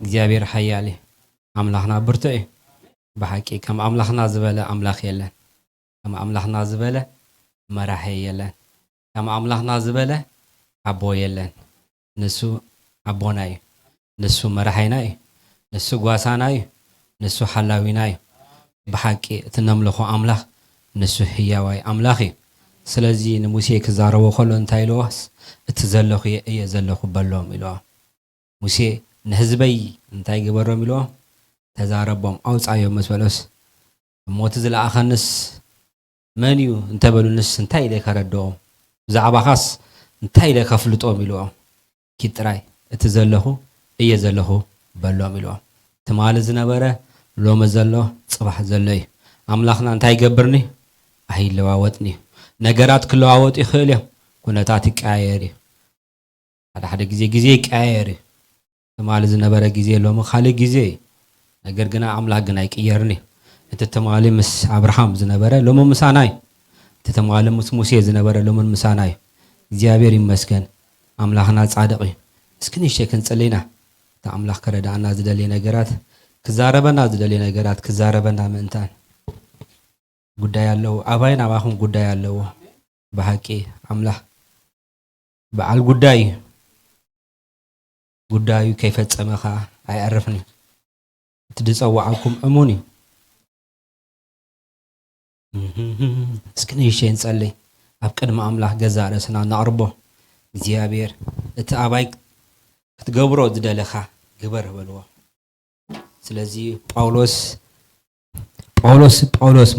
እግዚአብሔር ኃያል አምላኽና ብርቱዕ በሐቂ ከም አምላኽና ዝበለ አምላኽ የለን ከም አምላኽና ዝበለ መራሒ የለን ከም አምላኽና ዝበለ አቦ የለን ንሱ አቦና እዩ ንሱ መራሒና እዩ ንሱ ጓሳና እዩ ንሱ ሓላዊና እዩ በሐቂ እትነምልኾ አምላኽ ንሱ ህያዋይ አምላኽ እዩ ስለዚ ንሙሴ ክዛረቦ ከሎ እንታይ ኢልዎስ እቲ ዘለኹ እየ ዘለኹ በሎም ኢልዎ ሙሴ ንህዝበይ እንታይ ገበሮም ኢልዎ ተዛረቦም አውፃዮም መስበለስ ሞት ዝለኣኸንስ መን እዩ እንተበሉንስ እንታይ ኢለ ከረድኦም ብዛዕባኻስ እንታይ ኢለ ከፍልጦም ኢልዎ ኪጥራይ እቲ ዘለኹ እየ ዘለኹ በሎም ኢልዎ ትማሊ ዝነበረ ሎሚ ዘሎ ጽባሕ ዘሎ እዩ አምላኽና እንታይ ይገብርኒ ኣይለዋወጥኒ ነገራት ክለዋወጡ ይኽእል እዮም ኩነታት ይቀያየር እዩ ሓደ ግዜ ይቀያየር እዩ ትማሊ ዝነበረ ግዜ ሎሚ ካልእ ግዜ ነገር ግን አምላክ ግን አይቀየርኒ እቲ ትማሊ ምስ አብርሃም ዝነበረ ሎሚ ምሳና እዩ እቲ ትማሊ ምስ ሙሴ ዝነበረ ሎሚ ምሳና እዩ እግዚአብሔር ይመስገን አምላኽና ጻድቅ እዩ እስኪ ንሽተ ክንጸልይና ተአምላኽ ከረዳና ዝደልየ ነገራት ክዛረበና ዝደልየ ነገራት ክዛረበና ምንታን ጉዳይ ያለው አባይን አባኹን ጉዳይ ያለው በሐቂ አምላኽ በዓል ጉዳዩ ከይፈጸመኻ አይዕርፍኒ ትድጸዋዓኩም እሙን እዩ እስኪ ንሽተ እንጸልይ ኣብ ቅድሚ አምላኽ ገዛ ርእስና ነቕርቦ እግዚአብሔር እቲ አባይ ክትገብሮ ዝደለኻ ግበር በልዎ ስለዚ ጳውሎስ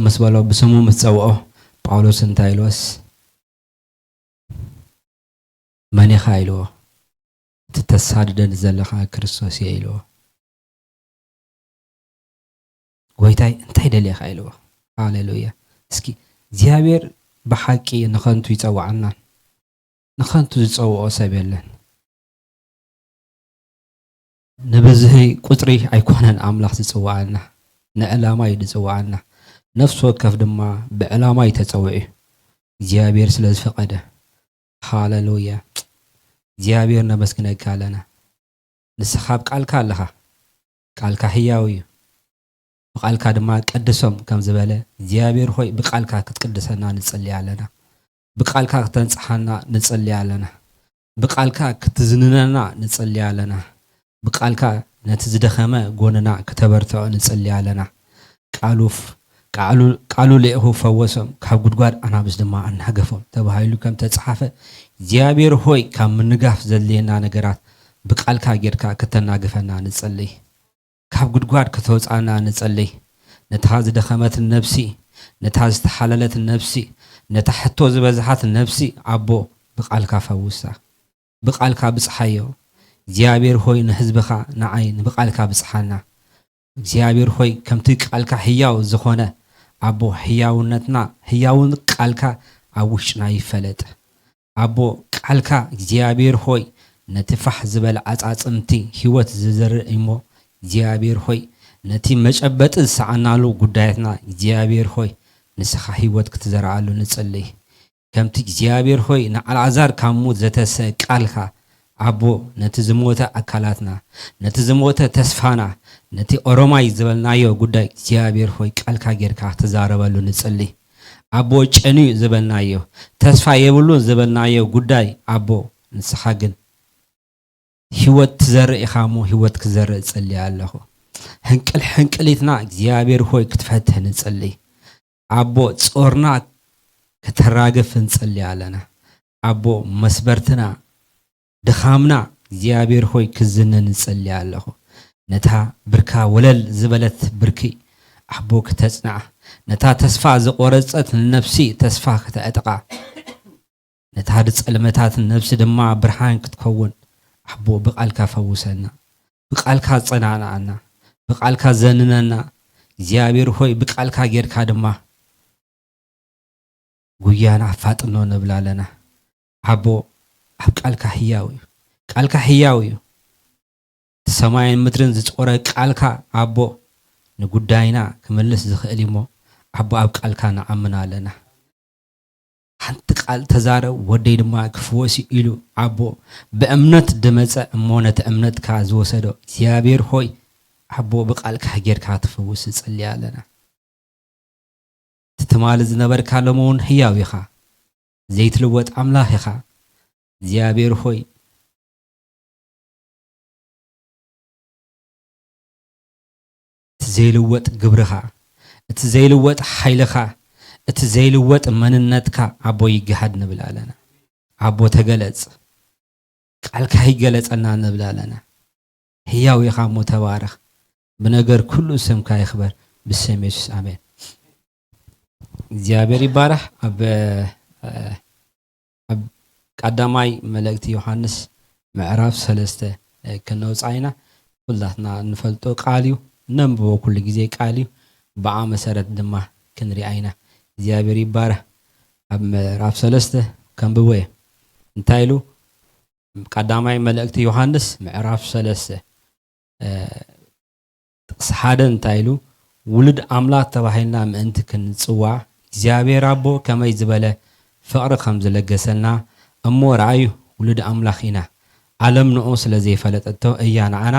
ምስ በሎ ብስሙ ምስ ፀውዖ ጳውሎስ እንታይ ኢልዎስ መን ኢኻ ኢልዎ እቲ ተሳድደን ዘለኻ ክርስቶስ እየ ኢልዎ ጎይታይ እንታይ ደልየኻ ኢልዎ ሃሌሉያ እስኪ እግዚአብሔር በሐቂ ንኸንቱ ይፀዋዓና ንኸንቱ ዝፀውዖ ሰብ የለን ንብዝሒ ቁጥሪ ኣይኮነን አምላኽ ዝፅዋዓና ንዕላማ እዩ ዝፅዋዓና ነፍሲ ወከፍ ድማ ብዕላማ እዩ ተፀዊዑ እግዚአብሔር ስለ ዝፈቐደ ሃሌሉያ እግዚአብሔር ነመስግነካ ኣለና ንስኻ ቃልካ ኣለኻ ቃልካ ህያው እዩ ብቃልካ ድማ ቀድሶም ከም ዝበለ እግዚአብሔር ሆይ ብቃልካ ክትቅድሰና ንጸልይ ኣለና ብቃልካ ክትንጽሐና ንጸልይ ኣለና ብቃልካ ክትዝንነና ንጸልይ ኣለና ብቃልካ ነቲ ዝደኸመ ጎንና ከተበርትዖ ንጸልይ ኣለና ቃሉ ለኢኹ ፈወሶም ካብ ጉድጓድ አናብስ ድማ አናገፎም ተባሂሉ ከም ተጻሐፈ እግዚአብሔር ሆይ ካብ ምንጋፍ ዘልየና ነገራት ብቃልካ ጌርካ ከተናገፈና ንጸልይ ካብ ጉድጓድ ከተወጻና ንጸልይ ነታ ዝደኸመት ነፍሲ ነታ ዝተሓለለት ነፍሲ ነታ ሕቶ ዝበዝሓት ነፍሲ አቦ ብቃልካ ፈውሳ ብቃልካ ብጽሓዮ እግዚአብሔር ሆይ ንህዝብኻ ንዓይ ብቃልካ ብጽሓና እግዚአብሔር ሆይ ከምቲ ቃልካ ሕያው ዝኾነ አቦ ሕያውነትና ሕያውን ቃልካ ኣብ ውሽጥና ይፈለጥ አቦ ቃልካ እግዚአብሔር ሆይ ነቲ ፋሕ ዝበለ ዓጻጽምቲ ህይወት ዝዘርእ እሞ እግዚአብሔር ሆይ ነቲ መጨበጥ ዝሰዓናሉ ጉዳያትና እግዚአብሔር ሆይ ንስኻ ህይወት ክትዘርኣሉ ንጸልይ ከምቲ እግዚአብሔር ሆይ ንዓልዓዛር ካብ ሞት ዘተሰ ቃልካ አቦ ነቲ ዝሞተ አካላትና ነቲ ዝሞተ ተስፋና ነቲ ኦሮማይ ዝበልናዮ ጉዳይ እግዚአብሔር ሆይ ቃልካ ጌርካ ተዛረበሉ ንጸልይ አቦ ጨኒ ዝበልናዮ ተስፋ የብሉ ዝበልናዮ ጉዳይ አቦ ንስኻ ግን ህይወት ትዘርእ ኢኻሞ ህይወት ክዘርእ ጸልይ ኣለኹ ሕንቅሊትና እግዚአብሔር ሆይ ክትፈትህ ንጸልይ አቦ ጾርና ከተራገፍ ንጸልይ ኣለና አቦ መስበርትና ድኻምና እግዚአብሔር ሆይ ክዝነን ንጸልይ ኣለኹ ነታ ብርካ ወለል ዝበለት ብርኪ አቦ ከተጽናዕ ነታ ተስፋ ዝቆረጸት ነፍሲ ተስፋ ከተዕጥቃ ነታ ጸልመታት ነፍሲ ድማ ብርሃን ክትከውን አቦ ብቃልካ ፈውሰና ብቃልካ ጸናናና ብቃልካ ዘንነና እግዚአብሔር ሆይ ብቃልካ ጌርካ ድማ ጉያና ፋጥኖ ነብላለና አቦ ኣብ ቃልካ ሕያው እዩ ሰማይን ምድርን ዝጾረ ቃልካ አቦ ንጉዳይና ክምልስ ዝኽእል እሞ አቦ ኣብ ቃልካ ንኣምና ኣለና ሓንቲ ቃል ተዛረብ ወደይ ድማ ክፍወስ ኢሉ ኣቦ ብእምነት ድመፀ እሞ ነቲ እምነትካ ዝወሰዶ እግዚአብሔር ሆይ ኣቦ ብቃልካ ጌርካ ትፈውስ ጽልያ ኣለና ትማል ዝነበርካ ለመውን ሕያው ኢኻ ዘይትልወጥ ኣምላኽ ኢኻ እግዚአብሔር ሆይ ዘይልወጥ ግብርኻ እቲ ዘይልወጥ ሓይልኻ እቲ ዘይልወጥ መንነትካ ኣቦ ይግሃድ ንብል ኣለና ኣቦ ተገለጽ ቃልካ ይገለጸልና ንብል ኣለና ሕያው ኢኻ እሞ ተባረኽ بنجر كل اسم كايخبر باسم يسوع آمين. እግዚአብሔር ይባረክ ኣብ ቀዳማይ መልእክቲ ዮሐንስ ምዕራፍ 3 ከነውጻይና ሁላትና እንፈልጦ ቃል እዩ ነንብቦ ኩሉ ግዜ ቃል እዩ በዓ መሰረት ድማ ክንሪአይና እግዚአብሔር ይባረክ ኣብ ምዕራፍ 3 ከንብቦ እንታይ ኢሉ ቀዳማይ መልእክቲ ዮሐንስ ምዕራፍ 3 صحادة انتايلو ولد أملاك تبعينا من كنصوا እግዚአብሔር አቦ ከመይ ዝበለ ፍቅሪ ከም ዝለገሰልና እሞ ረአዩ ولد أملاخينا ዓለም ንኦ ስለዘይፈለጠቶ እያና አና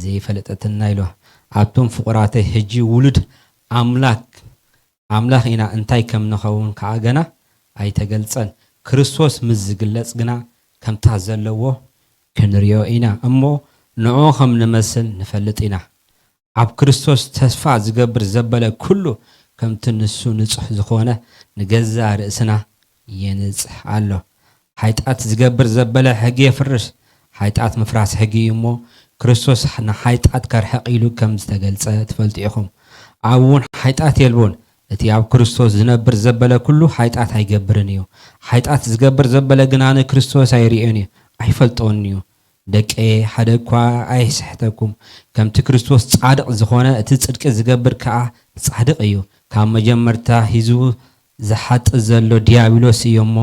ዘይፈለጠትና ኢሎ አብቶም ፍቁራተይ ሕጂ ولد أملاخينا እንታይ ከም ንኸውን ከአገና ኣይተገልጸን ክርስቶስ ምስ ዝግለጽ ግና ከምታ ዘለዎ ክንሪኦ ኢና እሞ ንኦ ከም ንመስል ንፈልጥ ኢና ኣብ ክርስቶስ ተስፋ ዝገብር ዘበለ ኩሉ ከም ትንሱ ንጹህ ዝኾነ ንገዛ ርእስና የንጽህ ኣሎ ሓይጣት ዝገብር ዘበለ ሕጊ የፍርስ ሓይጣት ምፍራስ ሕጊ እሞ ክርስቶስ ንሓይጣት ከርሕቕ ኢሉ ከም ዝተገልጸ ትፈልጡ ኢኹም ኣብውን ሓይጣት የልቦን እቲ ኣብ ክርስቶስ ዝነብር ዘበለ ኩሉ ሓይጣት ኣይገብርን እዩ ሓይጣት ዝገብር ዘበለ ግና ንክርስቶስ ኣይርአን እዩ ኣይፈልጦን እዩ ደቀ ሓደኳ ኣይስሕተኩም ከምቲ ክርስቶስ ጻድቕ ዝኾነ እቲ ጽድቂ ዝገብር ከዓ ጻድቕ እዩ ካብ መጀመርታ ሂዙ ዝሓጥ ዘሎ ዲያብሎስ እዩ እሞ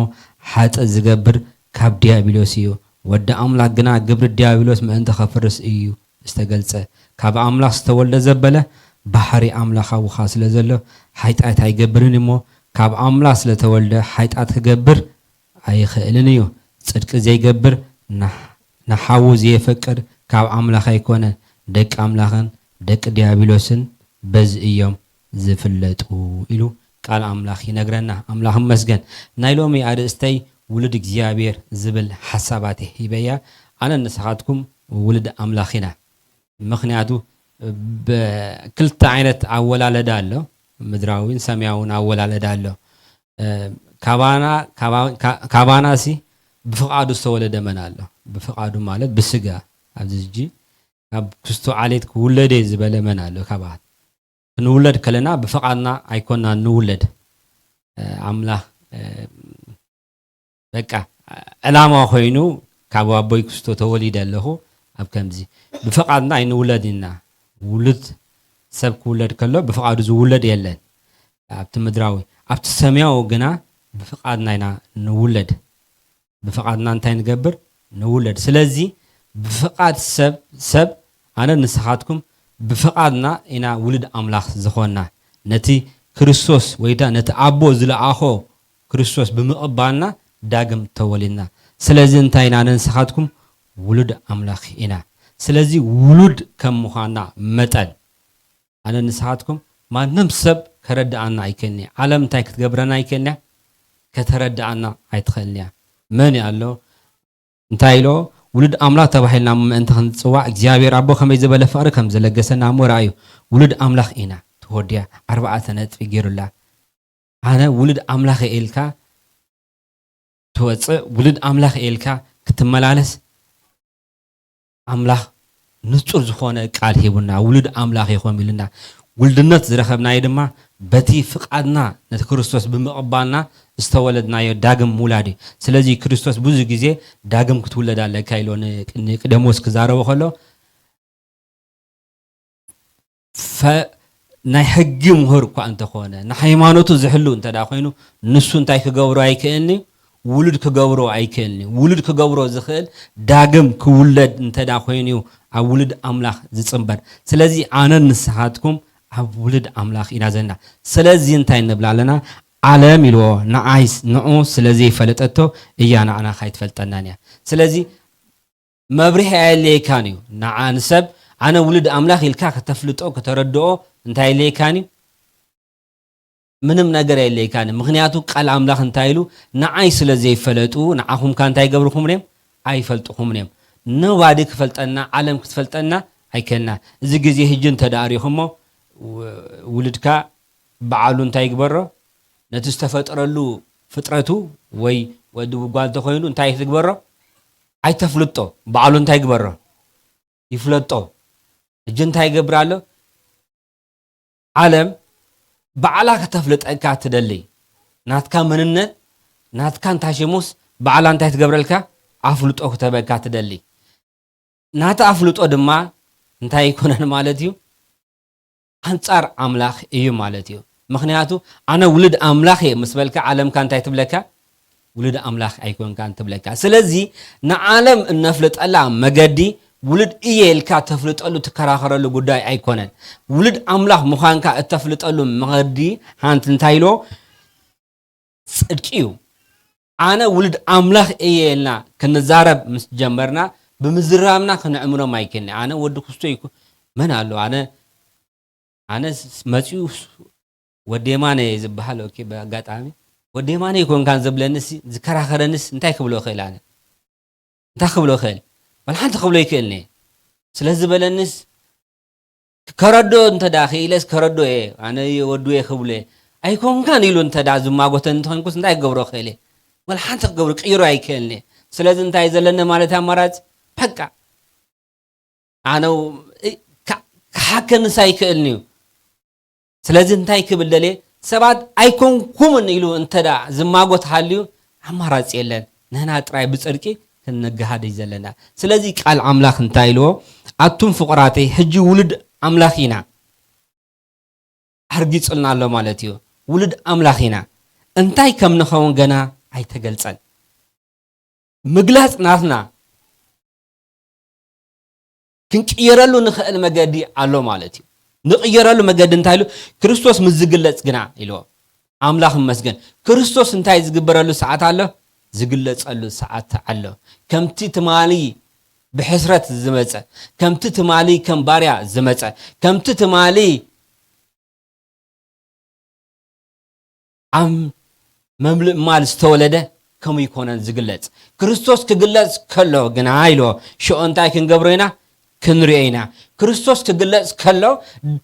ሓጥ ዝገብር ካብ ዲያብሎስ እዩ ወዲ ኣምላክ ግና ግብሪ ዲያብሎስ ምእንተ ኸፍርስ እዩ ዝተገልጸ ካብ ኣምላክ ዝተወልደ ዘበለ ባህሪ ኣምላኻዊ ኻ ስለ ዘሎ ሓይጣት ኣይገብርን እሞ ካብ ኣምላክ ስለተወልደ ሓይጣት ክገብር ኣይኽእልን እዩ ጽድቂ ዘይገብር نحاو زي فكر كاب أملاخ يكون دك أملاخن دك ديابلوسن بز إيوم زفلتو إلو قال أملاخي نقرنا أملاخم مسجن نايلومي أرستي ولد እግዚአብሔር زبل حساباته يبيا أنا نسخاتكم ولد أملاخنا مخنياتو بكل تعينت أولا لدالو مدراوين سميعون أولا لدالو كابانا سي بفقعدو استولد منالو بفقعدو مالت بسقا عبدالجي كاب كستو عليت كولد زبالة منالو كابات نولد كلنا بفقعدنا ايكونا نولد عملا بكا علامة خوينو كابو أبوي كستو توليد اللهو أب كمزي بفقعدنا اي نولدنا ولد سب كولد كله بفقعدو زو ولد يلن أبت مدراوي أبت سميعو قنا بفقعدنا اينا نولد بفقعدنا انتين نقبر نولد سلازي بفقعد سب أنا نسخاتكم بفقعدنا إنا ولد أملاخ زخونا نتي كريستوس ويدا نتي أبو زلا أخو كريستوس بمقبالنا داقم تولينا سلازي انتين أنا نسخاتكم ولد أملاخ إنا سلازي ولد كم مخانا متن أنا نسخاتكم ما نمسب كرد عنا أيكني عالم تايك تقبرنا أيكني كترد عنا أيتخلني من يالله انتايلو ولد أملاك تبعينا أنت خنصوا እግዚአብሔር አቦ ከመይ ዝበለ ፍቅሪ ከም ዘለገሰና ሞራዩ ولد أملاك إنا توديا 4 سنة فيجيرولا أنا ولد أملاك إلكا توص ولد أملاك إلكا كتملالس أملاك نصور زخونه قال هيبنا ولد أملاك يخون بيلنا ولدنات زرخبنا يدما بتي فقعدنا نت كريستوس بمقبالنا استولدنا يا داغم مولادي سلازي كريستوس ብዙ ጊዜ ዳግም ክትወለዳለ ካይሎን ንቅደሞስ ክዛረበ ከሎ ናይ ሕጊ ምሁር እኳ እንተ ኾነ ንሃይማኖቱ ዝሕሉ እንተ ዳ ኮይኑ ንሱ እንታይ ክገብሮ ኣይክእልኒ ውሉድ ክገብሮ ኣይክእልኒ ውሉድ ክገብሮ ዝኽእል ዳግም ክውለድ እንተ ዳ ኮይኑ ኣብ ውሉድ ኣምላኽ ዝጽንበር ስለዚ ኣነ ንስሓትኩም ኣብ ውሉድ ኣምላኽ ኢና ዘና ስለዚ እንታይ ንብላለና ዓለም ኢልዎ ንዓይስ ንዑ ስለዘይ ፈለጠቶ እያ ንዓና ካይትፈልጠናን እያ ስለዚ መብርህ ያለይካን እዩ ንዓን ሰብ ኣነ ውሉድ ኣምላኽ ኢልካ ከተፍልጦ ከተረድኦ እንታይ ያለይካን እዩ ምንም ነገር ያለይካን ምክንያቱ ቃል ኣምላኽ እንታይ ኢሉ ንዓይ ስለዘይ ፈለጡ ንዓኹም ካ እንታይ ገብርኩም ነም ኣይፈልጥኩም ነም ነባዲ ክፈልጠና ዓለም ክትፈልጠና ኣይከና እዚ ግዜ ህጅ እንተዳሪኹሞ ውሉድካ በዓሉ እንታይ ይግበሮ ነቲ ዝተፈጠረሉ ፍጥረቱ ወይ ወዲ ጓል ተኮይኑ እንታይ ትግበሮ ኣይተፍልጦ በዓሉ እንታይ ይግበሮ ይፍለጦ ህጅ እንታይ ይገብራሎ ዓለም በዓላ ከተፍልጠካ ትደሊ ናትካ መንነት ናትካ እንታይ ሽሙስ በዓላ እንታይ ትገብረልካ ኣፍልጦ ከተበካ ትደሊ ናታ ኣፍልጦ ድማ እንታይ ይኮነን ማለት እዩ አንጻር አምላኽ እዩ ማለት እዩ ምክንያቱ አነ ውሉድ አምላኽ መስበልካ ዓለምካ እንታይ ትብለካ ውሉድ አምላኽ ኣይኮንካ እንትብለካ ስለዚ ንዓለም እነፍልጠላ መገዲ ውሉድ ኢየልካ ተፍልጠሉ ተከራኸረሉ ጉዳይ ኣይኮነን ውሉድ አምላኽ ምዃንካ እተፍልጠሉ መገዲ ሃንት እንታይ ኢሎ ጽድቂ እዩ አነ ውሉድ አምላኽ ኢየልና ክንዛረብ ምስ ጀመርና ብምዝራምና ክንዕምሮም ኣይከኒ አነ ወዲ ክርስቶ ይኩ መን አሎ አነ መጽኡ ወዴማነ ዝብሃል ኦኬ በአጋጣሚ ወዴማነ ይኮን ካን ዘብለንስ ዝከራኸረንስ እንታይ ክብሎ ኸይላነ እንታይ ክብሎ ኸይል በልሓንቲ ክብሎ ይክእልኒ ስለዚህ በለንስ ከረዶ እንተዳኺ ኢለስ ከረዶ አነ ወዱ ይክብለ ኣይኮን ካን ኢሉ እንተዳ ዝማጎተን እንተንኩስ እንታይ ገብሮ ኸይለ በልሓንቲ ክገብሮ ቅይሮ ኣይክእልኒ ስለዚህ እንታይ ዘለነ ማለት አማራጭ በቃ አነው ካከንስ ኣይክእልኒ ስለዚህ እንታይ ክብል ደለ ሰባት ኣይኮንኩምን ኢሉ እንተዳ ዝማጎት ሃልዩ አማራጭ የለን ነና ጥራይ ብጽድቂ ክንገሃድ ይዘለና ስለዚህ ቃል አምላኽ እንታይ ኢልዎ አቱም ፍቁራተይ ሕጂ ውሉድ አምላኽ ኢና አርጊጽልና ኣሎ ማለት እዩ ውሉድ አምላኽ ኢና እንታይ ከም ንኸውን ገና ኣይተገልጸን ምግላጽ ናትና ክንቅየረሉ ንኽእል መገዲ ኣሎ ማለት እዩ ንቕየረሉ መገዲ እንታይ ኢሉ ክርስቶስ ምዝግለጽ ግና ኢልዎ አምላኽ መስገን ክርስቶስ እንታይ ዝግበረሉ ሰዓት ኣሎ ዝግለጸሉ ሰዓት ኣሎ ከምቲ ትማሊ ብሕስረት ዝመጸ ከምቲ ትማሊ ከም ባርያ ዝመጸ ከምቲ ትማሊ አም መምልእ ማል ዝተወለደ ከም ይኮነን ዝግለጽ ክርስቶስ ክግለጽ ከሎ ግና ኢልዎ ሽኦ እንታይ ክንገብሮ ኢና ክንርአይና ክርስቶስ ክግለጽ ከሎ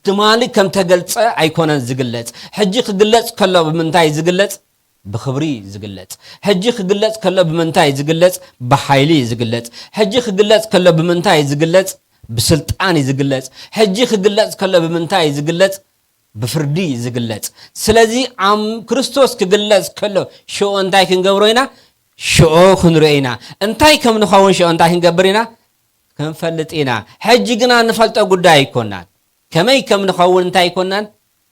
ትማሊ ከም ተገልጸ ኣይኮነን ዝግለጽ ሕጂ ክግለጽ ከሎ ብምንታይ ዝግለጽ ብኽብሪ ዝግለጽ ሕጂ ክግለጽ ከሎ ብምንታይ ዝግለጽ ብሓይሊ ዝግለጽ ሕጂ ክግለጽ ከሎ ብምንታይ ዝግለጽ ብስልጣን ዝግለጽ ሕጂ ክግለጽ ከሎ ብምንታይ ዝግለጽ ብፍርዲ ዝግለጽ ስለዚ አም ክርስቶስ ክግለጽ ከሎ ሽኦ እንታይ ክንገብሮ ኢና ሽኦ ክንርአይና እንታይ ከም ንኸውን ሽኦ እንታይ ክንገብር ኢና ክንፈልጥ ኢና ሕጂ ግና ንፈልጦ ጉዳይ ኣይኮናን ከመይ ከም ንኸውን እንታይ ኣይኮናን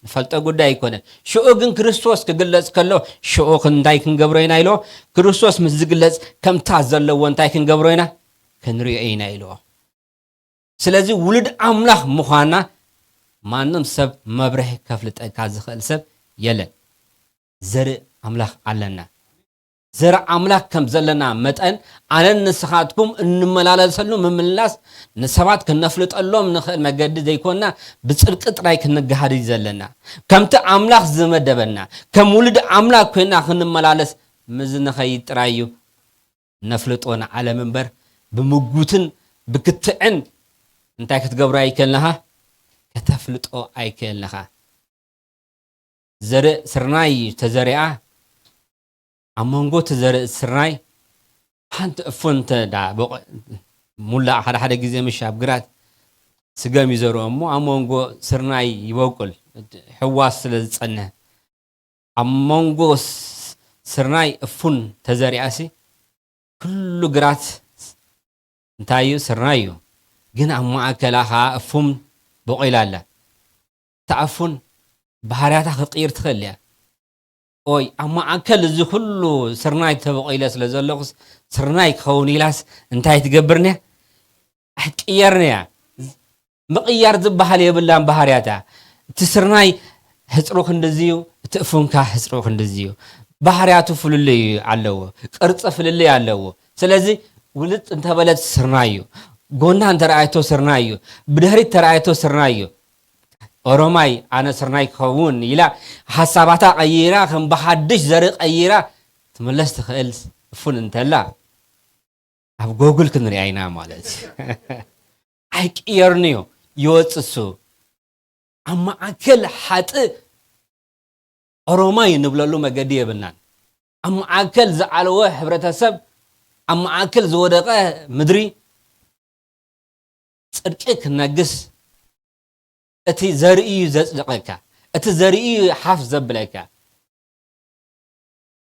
ንፈልጦ ጉዳይ ኣይኮነን ሽኦ ግን ክርስቶስ ክግለጽ ከሎ ሽኦ እንታይ ክንገብሮ ኢና ኢሎ ክርስቶስ ምስ ዝግለጽ ከምታ ዘለዎ እንታይ ክንገብሮ ኢና ክንርኦ ኢና ኢልዎ ስለዚ ውሉድ አምላኽ ምዃና ማንም ሰብ መብርህ ከፍልጠካ ዝኽእል ሰብ የለን ዘርኢ አምላኽ ኣለና ዘርኢ አምላኽ ከም ዘለና መጠን አነን ንስኻትኩም እንመላለሰሉ ምምላስ ንሰባት ከነፍልጠሎም ንኽእል መገዲ ዘይኮና ብጽድቂ ጥራይ ክንገሃድ ዘለና ከምቲ አምላኽ ዝመደበና ከም ውሉድ አምላኽ ኮይና ክንመላለስ ምዝነኸይ ጥራዩ ነፍልጦን ዓለም እንበር ብምጉትን ብክትዕን እንታይ ክትገብራ ይከልናኻ ከተፍልጦ ኣይከልናኻ ዘርኢ ስርናይ ተዘሪኣ አመንጎ ተዘርኢ ስርናይ ሓንቲ እፎንተ ዳ ሙላ ሓደ ጊዜ ምሻብ ግራት ስገም ይዘርኦ እሞ አመንጎ ስርናይ ይበቁል ሕዋስ ስለ ዝጸንሕ አመንጎ ስርናይ እፉን ተዘሪኣሲ ኩሉ ግራት እንታይ እዩ ስርናይ እዩ ግን ኣብ ማእከላኻ እፉም በቂላ ኣላ ተኣፉን ባህርያታ ክትቅይር ትኽእል እያ ኦይ ኣብ ማእከል እዚ ኩሉ ስርናይ ተበቂለ ስለ ዘለኹስ ስርናይ ክኸውን ኢላስ እንታይ ትገብርኒ ኣትቅየርኒ እያ ምቕያር ዝበሃል የብላን ባህርያታ እቲ ስርናይ ህፅሩ ክንደዚዩ تقفون كحسرو خندزيو ባህሪያቱ ፍልልይ አለው ቅርጽ ፍልልይ አለው ስለዚህ ውልጥ እንተበለት ስርናዩ ጎና እንተራይቶ ስርናዩ ብድህሪት ተራይቶ ስርናዩ ኦሮማይ አነ ስርናይ ከውን ይላ ሐሳባታ ቀይራ ከም በሐድሽ ዘር ቀይራ ትመለስ ትኽእል ፍን እንተላ አብ ጎግል ክንሪ አይና ማለት አይቅየርኒዮ ይወጽሱ አማ አከል ሐጥ ኦሮማይ ንብለሉ መገዲ የብናን አማ አከል ዘዓለወ ህብረተሰብ አማ አከል ዘወደቀ ምድሪ ጽድቅ ክነግስ እቲ ዘርኢ ዘጽድቀካ እቲ ዘርኢ ሓፍ ዘብለካ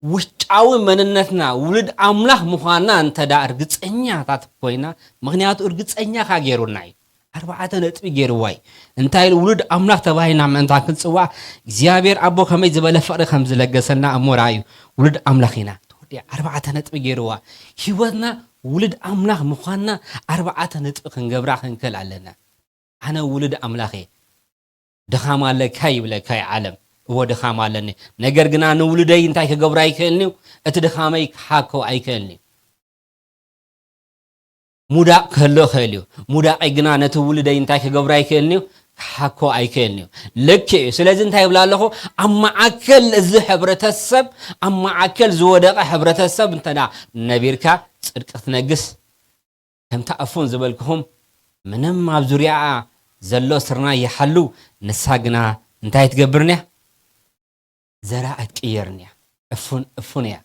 ውሽጣዊ መንነትና ውልድ አምላክ ምዃና እንተዳ እርግጸኛታት ኮይና ምክንያቱ እርግጸኛ ካገሩናይ አርባዓተ ነጥብ ገርዋይ እንታይ ውልድ አምላክ ተባሂና መንታ ክንጽዋ እግዚአብሔር አቦ ከመይ ዝበለ ፍቅሪ ከም ዝለገሰና አሞራዩ ውልድ አምላክና ተወዲ አርባዓተ ነጥብ ገርዋ ህይወትና ውልድ አምላክ ምዃና አርባዓተ ነጥብ ክንገብራ ክንከል አለና አነ ውልድ አምላክ ደኻማለ ካይ ብለካይ ዓለም ወደኻማለኒ ነገር ግን አነ ውልደይ እንታይ ከገብራ ይከልኒ እቲ ደኻመይ ሓኮ አይከልኒ ሙዳቅ ከሎ ኸልዩ ሙዳቅ ግና ነቲ ውልደይ እንታይ ከገብራ ይከልኒ ሓኮ አይከልኒ ለክ ስለዚህ እንታይ ብላለኹ አማዓከል እዚ ሕብረተሰብ አማዓከል ዝወደቀ ሕብረተሰብ እንተና ነቢርካ ጽድቅ ትነግስ ከምታ አፉን ዝበልክሁም ምንም ኣብ ዙርያ ዘሎ ስርና ይሐሉ ንሳግና እንታይ ትገብርንያ ዘራ አትቀየርንያ እፉንያ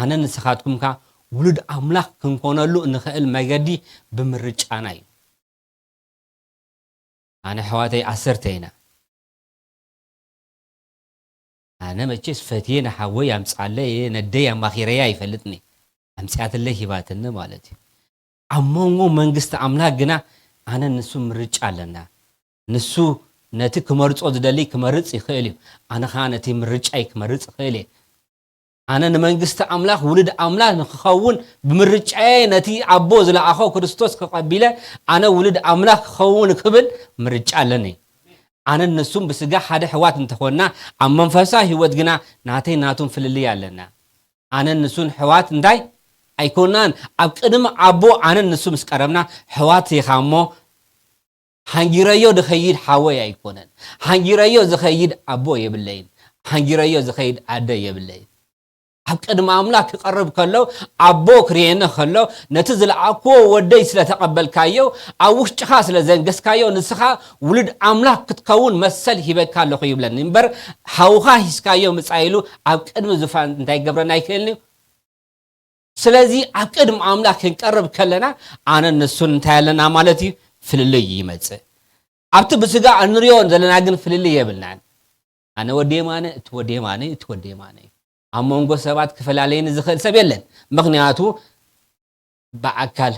አነ ንስኻትኩምካ ውልድ አምላክ ክንኮነሉ እንኽእል መገዲ ብምርጫና እዩ አነ ሕዋተይ አሰርተይና አነ መቼስ ፈትየና ሓወይ አምጻለይ ነደይ አማኺረያ ይፈልጥኒ አምጻያትለ ሂባትን ማለት እዩ አሞንጎ መንግስት አምላክ ግና አነ ንሱ ምርጫ አለና ንሱ ነቲ ክመርጾ ዝደሊ ክመርጽ ይኽእል እዩ አነ ኻ ነቲ ምርጫይ ክመርጽ ይኽእል እዩ አነ ንመንግስት አምላክ ውልድ አምላክ ንክኸውን ብምርጫዬ ነቲ አቦ ዝለኣኾ ክርስቶስ ከቀቢለ አነ ውልድ አምላክ ክኸውን ክብል ምርጫ አለኒ አነ ንሱም ብስጋ ሓደ ሕዋት እንተኾና ኣብ መንፈሳዊ ህይወት ግና ናተይ ናቱን ፍልልይ አለና አነ ንሱን ሕዋት እንታይ አይኮናን ኣብ ቅድም አቦ አነ ንሱ ምስቀረብና ሕዋት ይኻሞ ሃንጊረዮ ድኸይድ ሓወይ አይኮነን ሃንጊረዮ ዝኸይድ አቦ የብለይን ሃንጊረዮ ዝኸይድ አደ የብለይን ኣብ ቅድም አምላክ ክቀርብ ከሎ አቦ ክርየነ ከሎ ነቲ ዝለኣኮ ወደይ ስለተቀበልካዮ ኣብ ውሽጥኻ ስለዘንገስካዮ ንስኻ ውልድ አምላክ ክትከውን መሰል ሂበካ ኣለኹ ይብለኒ እምበር ሓውኻ ሂስካዮ ምጻኢሉ ኣብ ቅድሚ ዙፋን እንታይ ገብረና ይክእልኒ ስለዚ ኣብ ቅድም አምላክ ክንቀርብ ከለና አነ ንሱን እንታይ ኣለና ማለት እዩ ፍልልይ ይመጽእ ኣብቲ ብስጋ እንሪዮ ዘለና ግን ፍልልይ የብልናን አነ ወዴማነ እትወዴማነ አሞንጎ ሰባት ክፈላለይን ዝኽእል ሰብ የለን ምክንያቱ በአካል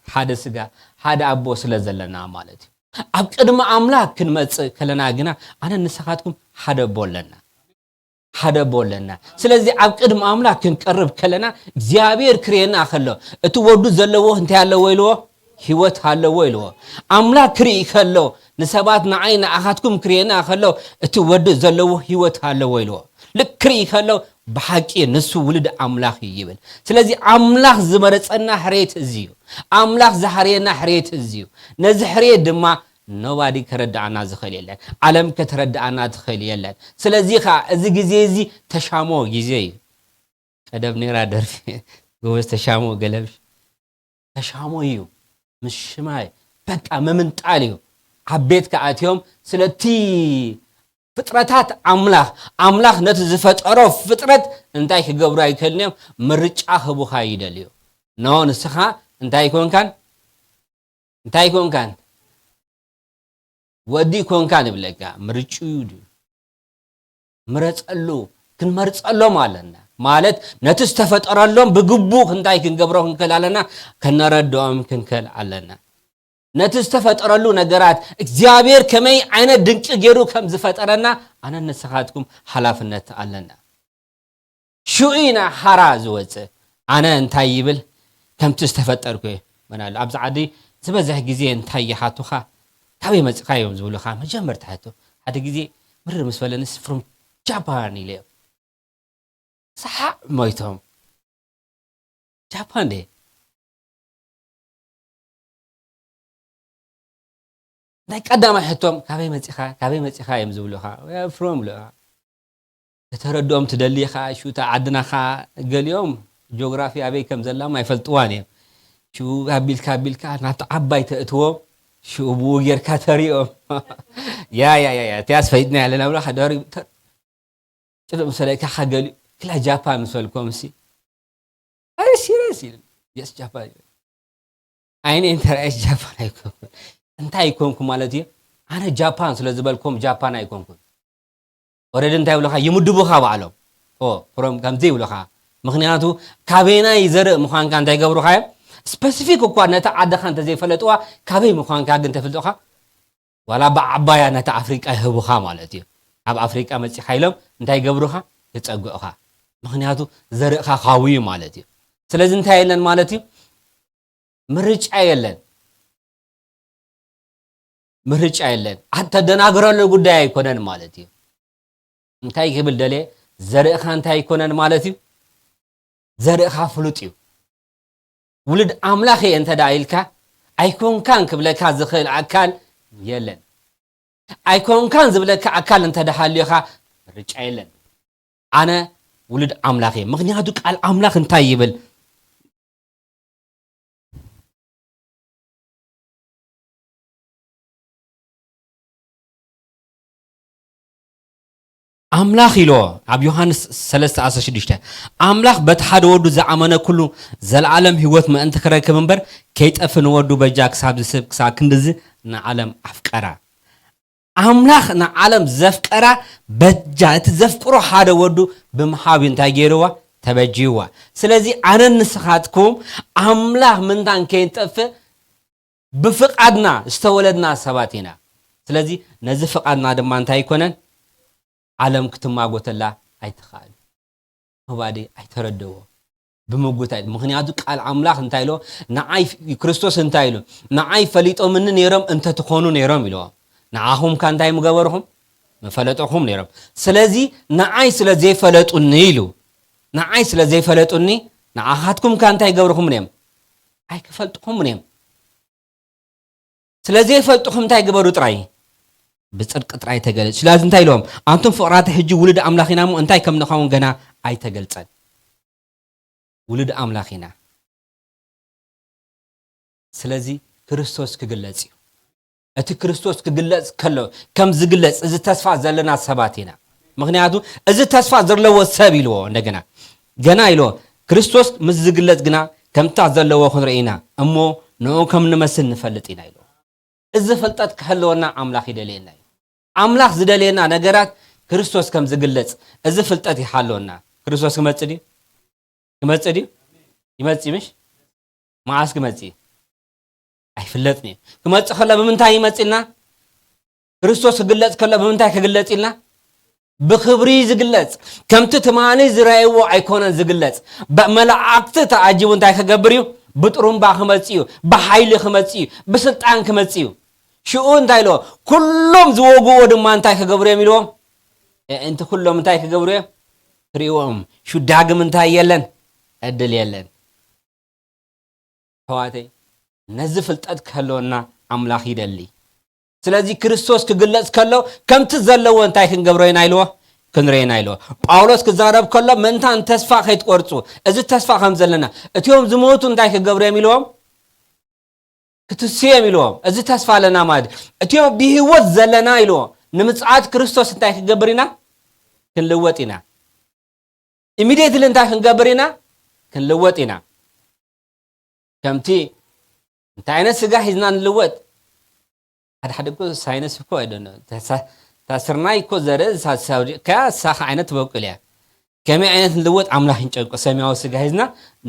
ሓደ ስጋ ሓደ አቦ ስለዘለና ማለት እዩ ኣብ ቅድሚ አምላክ ክንመጽእ ከለና ግና አነ ንስኻትኩም ሓደ ቦለና ስለዚህ ኣብ ቅድሚ አምላክ ክንቀርብ ከለና እግዚአብሔር ክርየና ከሎ እቲ ወዱ ዘለዎ እንታይ ያለው ወይልዎ ህይወት ሃለው ወይልዎ አምላክ ክርኢ ከሎ ንሰባት ንዓይና አኻትኩም ክርየና ከሎ እቲ ወዱ ዘለዎ ህይወት ሃለው ወይልዎ ልክርኢ ከሎ በሐቂ ንሱ ውልድ አምላክ ይብል ስለዚህ አምላክ ዝመረጸና ሕሬት እዚዩ አምላክ ዘሐሬና ሕሬት እዚዩ ነዚ ሕሬት ድማ ኖባዲ ከረዳአና ዝኽእል የለን ዓለም ከተረዳአና ትኽእል የለን ስለዚህ እዚ ግዜ እዚ ተሻሞ ግዜ እዩ ቀደም ነራ ደርፊ ጎበዝ ተሻሞ ገለብሽ ተሻሞ እዩ ምሽማይ በቃ መምንጣል እዩ ዓቤት ከአትዮም ስለቲ ፍጥረታት አምላክ ነቲ ዝፈጠሮ ፍጥረት እንታይ ክገብሩ አይከልንም ምርጫ ህቡኻ ይደልዩ ነው ንስኻ እንታይ ኮንካን ወዲ ኮንካን ይብለካ ምርጭዩ ምረጸሉ ክንመርጸሎም አለና ማለት ነቲ ዝተፈጠረሎም ብግቡእ እንታይ ክንገብሮ ክንከላለና ከነረድኦም ክንከል አለና ነቲ ዝተፈጠረሉ ነገራት እግዚአብሔር ከመይ አይነት ድንቅ ገይሩ ከም ዝፈጠረና አነ ንስኻትኩም ሓላፍነት አለና ሹኢና ሓራ ዝወጽእ አነ እንታይ ይብል ከምቲ ዝተፈጠርኩ መናል ኣብዚ ዓዲ ዝበዝሕ ግዜ እንታይ ይሓቱኻ ካበይ መጽኻዮም ዝብሉኻ መጀመርታ ሓቱ ሓደ ግዜ ምር ምስ ፈለንስ from ጃፓን ኢልዮም ሰሓዕ ሞይቶም ጃፓን ደ ናይ ቀዳማይ ሕቶም ካበይ መፂኻ እዮም ዝብሉኻ ፍሮም ብሉኻ ተተረድኦም ትደሊኻ ሹታ ዓድናኻ ገሊኦም ጂኦግራፊ ኣበይ ከም ዘላ ማይፈልጥዋን እዮም ሹ ኣቢልካ ናብቲ ዓባይ ተእትዎም ሹ ብኡ ጌርካ ተሪኦም ያ ትያስ ፈይድና ያለና ብላ ደሪ ጭልም ሰለካ ገሊኡ ክላ ጃፓን መስፈልኩም ሲ ኣይ ሲሪየስ የስ ጃፓን ኣይነ ኢንተራይስ ጃፓን ኣይኮን እንታይ ይኮንኩ ማለት እዩ ኣነ ጃፓን ስለ ዝበልኩም ጃፓን ኣይኮንኩ ኦሬዲ እንታይ ብለኻ ይምድቡኻ ባዕሎም ፍሮም ከምዚ ይብሉኻ ምክንያቱ ካበይናይ ዘርኢ ምዃንካ እንታይ ገብሩኻ እዮም ስፔሲፊክ እኳ ነታ ዓድኻ እንተዘይፈለጥዋ ካበይ ምዃንካ ግን ተፈልጡኻ ዋላ ብዓባያ ነታ ኣፍሪቃ ይህቡኻ ማለት እዩ ኣብ ኣፍሪቃ መፂኻ ኢሎም እንታይ ገብሩኻ ይፀግዑኻ ምክንያቱ ዘርእኻ ካውዩ ማለት እዩ ስለዚ እንታይ የለን ማለት እዩ ምርጫ የለን ኣተደናግረሉ ጉዳይ ኣይኮነን ማለት እዩ እንታይ ክብል ደለ ዘርእኻ እንታይ ኣይኮነን ማለት እዩ ዘርእኻ ፍሉጥ እዩ ውልድ ኣምላኽ እየ እንተዳ ኢልካ ኣይኮንካን ክብለካ ዝኽእል ኣካል የለን ኣይኮንካን ዝብለካ ኣካል እንተዳሃልዮኻ ምርጫ የለን ኣነ ውልድ ኣምላኽ እየ ምክንያቱ ቃል ኣምላኽ እንታይ ይብል ኣምላኽ ኢሎ ኣብ ዮሐንስ 3:16 ኣምላኽ በቲ ሓደ ወዱ ዝኣመነ ኩሉ ዘለዓለም ህይወት ምእንቲ ክረክብ እምበር ከይጠፍ ንወዱ በጃ ክሳብ ዝስብ ክሳብ ክንድዚ ንዓለም ኣፍቀራ ኣምላኽ ንዓለም ዘፍቀራ በጃ እቲ ዘፍቅሮ ሓደ ወዱ ብምሃብ እንታይ ገይርዋ ተበጂዋ ስለዚ ኣነ ንስኻትኩም ኣምላኽ ምንታን ከይጠፍ ብፍቃድና ዝተወለድና ሰባት ኢና ስለዚ ነዚ ፍቃድና ድማ እንታይ ይኮነን ዓለም ክትማጎተላ ኣይትኻል ወባዲ ኣይተረደዎ ብምጉታይ ምክንያቱ ቃል ኣምላኽ እንታይ ኢሎ ንዓይ ክርስቶስ እንታይ ኢሎ ንዓይ ፈሊጦምኒ ነይሮም እንተ ትኾኑ ነይሮም ኢሎ ንዓኹም ካ እንታይ ምገበርኹም መፈለጦኹም ነይሮም ስለዚ ንዓይ ስለ ዘይፈለጡኒ ኢሉ ንዓይ ስለ ዘይፈለጡኒ ንዓኻትኩም ካ እንታይ ገብርኹም ነይም ኣይክፈልጥኹም ነይም ስለ ዘይፈልጥኹም እንታይ ገበሩ ጥራይ بصدق ጥራይ ተገለጽ ስለዚ እንታይ ኢሎም አንቱም ፍቅራት ሕጂ ውልድ አምላኺና ሞ እንታይ ከም ንኻውን ገና ኣይተገልጸን ውልድ አምላኺና ስለዚ ክርስቶስ ክግለጽ እዩ እቲ ክርስቶስ ክግለጽ ከሎ ከም ዝግለጽ እዚ ተስፋ ዘለና ሰባት ኢና ምክንያቱ እዚ ተስፋ ዘለዎ ሰብ ኢልዎ እንደገና ገና ኢሎ ክርስቶስ ምስ ዝግለጽ ግና ከምታ ዘለዎ ክንርኢና እሞ ንኡ ከም ንመስል ንፈልጥ ኢና ኢሎ እዚ ፍልጠት ከለወና አምላኽ ይደልየና አምላኽ ዝደልየና ነገራት ክርስቶስ ከም ዝግለጽ እዚ ፍልጠት ይሓለወና ክርስቶስ ክመጽ ይመጽ ምሽ ማዓስ ክመጽ ኣይፍለጥኒ ክመጽ ከለ ብምንታይ ይመጽልና ክርስቶስ ክግለጽ ከለ ብምንታይ ክግለጽልና بخبري زغلص كمت تماني زرايو ايكونن زغلص بملائكت تعجبوا انت كغبريو بطرمبا خمصيو بحيل خمصيو بسلطان خمصيو شو انتايلو كلهم زوغو ودما انت كغبريو ميلو انت كلهم انت كغبريو تريوم شو داغم انت يلن ادل يلن هواتي نزفلطت كلونا املاح يدلي ስለዚህ ክርስቶስ ክግለጽ ከሎ ከምት ዘለዎ እንታይ ክንገብረይና ኢልዎ ክንረይና ኢልዎ ጳውሎስ ክዛረብ ከሎ መንታን ተስፋ ከይትቆርጹ እዚ ተስፋ ከም ዘለና እቲዮም ዝሞቱ እንታይ ክገብረዮም ኢልዎም ክትስዮም ኢልዎም እዚ ተስፋ ለና ማለት እቲዮም ብህይወት ዘለና ኢልዎ ንምጽአት ክርስቶስ እንታይ ክገብርና ክንልወጥና ኢሚዲየትሊ እንታይ ክንገብርና ክንልወጥና ከምቲ እንታይ አይነት ስጋ ሂዝና ንልወጥ حد كو ساينس كو ايدنو تاسرناي كو زره ساودي كا ساخ عينت بوقليا كمي عينت نلوط املاح انጨቆ ሰማያው ስጋ ሂዝና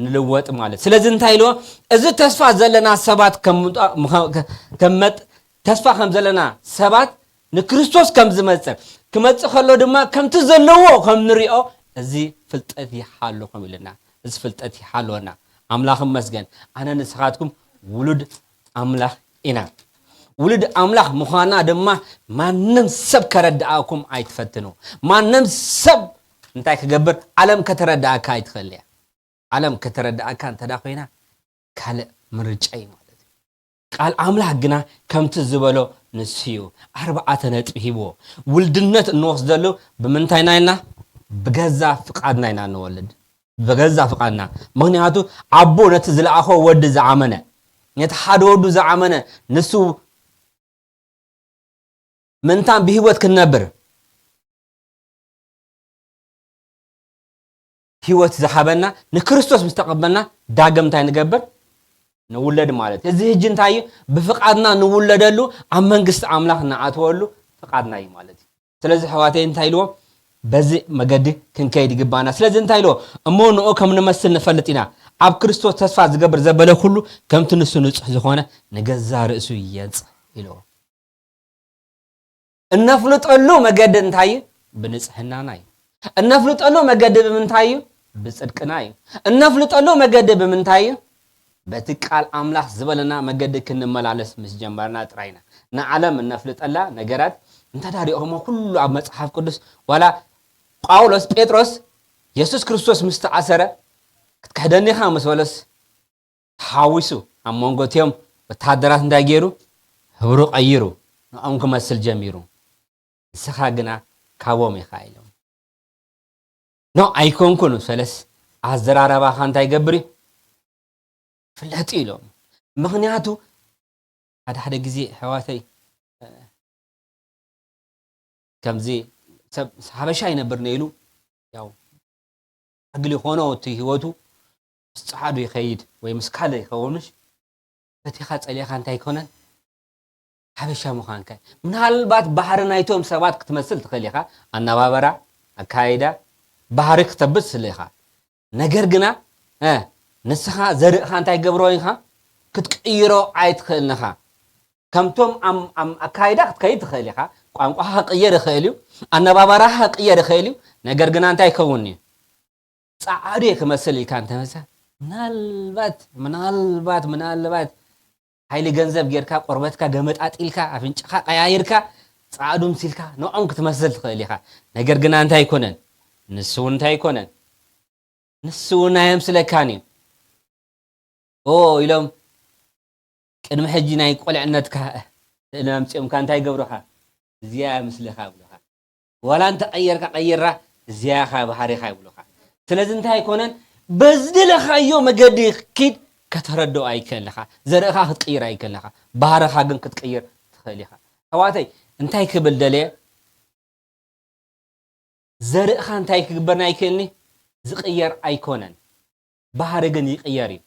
ንልወጥ ማለት ስለዚህ እንታይሎ እዚ ተስፋ ዘለና ሰባት ከመጥ ተስፋ ከም ዘለና ሰባት ንክርስቶስ ከም ዝመጽ ክመጽ ከሎ ድማ ከምት ዘለዎ ከም ንሪኦ እዚ ፍልጠት ይሓለኩም ይልና እዚ ፍልጠት ይሓለወና አምላኽ መስገን አነ ንስኻትኩም ውሉድ አምላኽ ኢና ولد أملاخ مخانا دما ما نم سب كرداكم أيتفتنو ما نم سب انتي كجبر علم كترداك أيتخليه علم كترداك أنت داخلنا كال مرجعي مالتي قال أملاخ جنا كم تزبلو نسيو 4 نتبهيبو ولدنت نوصدلو بمنتايناينا بجزا فقادنا نولد بجزا فقادنا مغنياتو عبو نتزل أخو ود زعمنا يتحاد ود زعمنا نسو منتان بهوت كنبر هوت زحبنا نكريستوس مستقبلنا داقم تاي نقبر نولد مالت إذا هجن تاي بفقادنا نولدلو عم منقص عملاق نعاتولو فقادنا مالتي سلازي حواتين تايلو بزي مقدي كن كيدي قبانا سلازي انتايلو امون او كم نمثل نفلتنا عب كريستوس تسفى زقبر زبالة كله كم تنسو نصح زخوانا نقزا رأسو ينص إلو النفلط قلو مقد انتاي بنصحنا ناي النفلط قلو مقد بمنتاي بصدقناي النفلط قلو مقد بمنتاي بتقال املاح زبلنا مقد كن ملالس مس جنبرنا طراينا نعلم النفلط الله نغرات انت داريهم كله اب مصحف قدس ولا ጳውሎስ ጴጥሮስ ኢየሱስ ክርስቶስ ምስተዓሰረ ክትከደኒ ኻመስ ወለስ ሓዊሱ አሞንጎቴም ወታደራት እንዳገሩ ህብሩ ቀይሩ ንኦም ክመስል ጀሚሩ ንስኻ ግና ካቦም ይኻይሎም ኖ ኣይኮንኩን ሰለስ ኣዘራረባ ኻንታይ ገብሪ ፍለጥ ኢሎም ምክንያቱ ሓደ ግዜ ሕዋተይ ከምዚ حبشة ينبر نيلو ياو أقولي خونه وتهيوتو استعادوا يخيد ويمسكاله يخونش فتيخات عليه خان تايكونن حبشة مخان كاي من هالبات بحر نايتوم سبات كتمثل تخليها النوابرة الكايدة بحر كتبس ليها نجرجنا نسخة زرق خان تاي قبروينها كتكيرو عيد خلنها كم توم أم الكايدة كتكيد خليها قام قاها قير خيليو أنا بابراها قير خيليو نجر جنا أنت يكونني صعدي كمثلي كان تمسا من البات هاي اللي جنزب غيرك قربتك جمت أتيلك أفنشك قيايرك صعدوا مسيلك نوعك تمثل خيليها نجر جنا أنت يكونن نسون أنت يكونن نسون يمسلك كاني يلوم كن محجنا يقول عنتك لما مسيم كان تاي قبرها زيا مثلها بلوها ولا أنت قيرها زيا خا بحري خا بلوها سلازم أنت هيكونن بزدل خايو مجدي كيد كتردو أيكل لها زرقها تقير أيكل لها بحرها جن كتقير تخليها هواتي أنت هيكبل دليل زرقها أنت هيكبرنا أيكلني زقير أيكونن بحر جن يقيري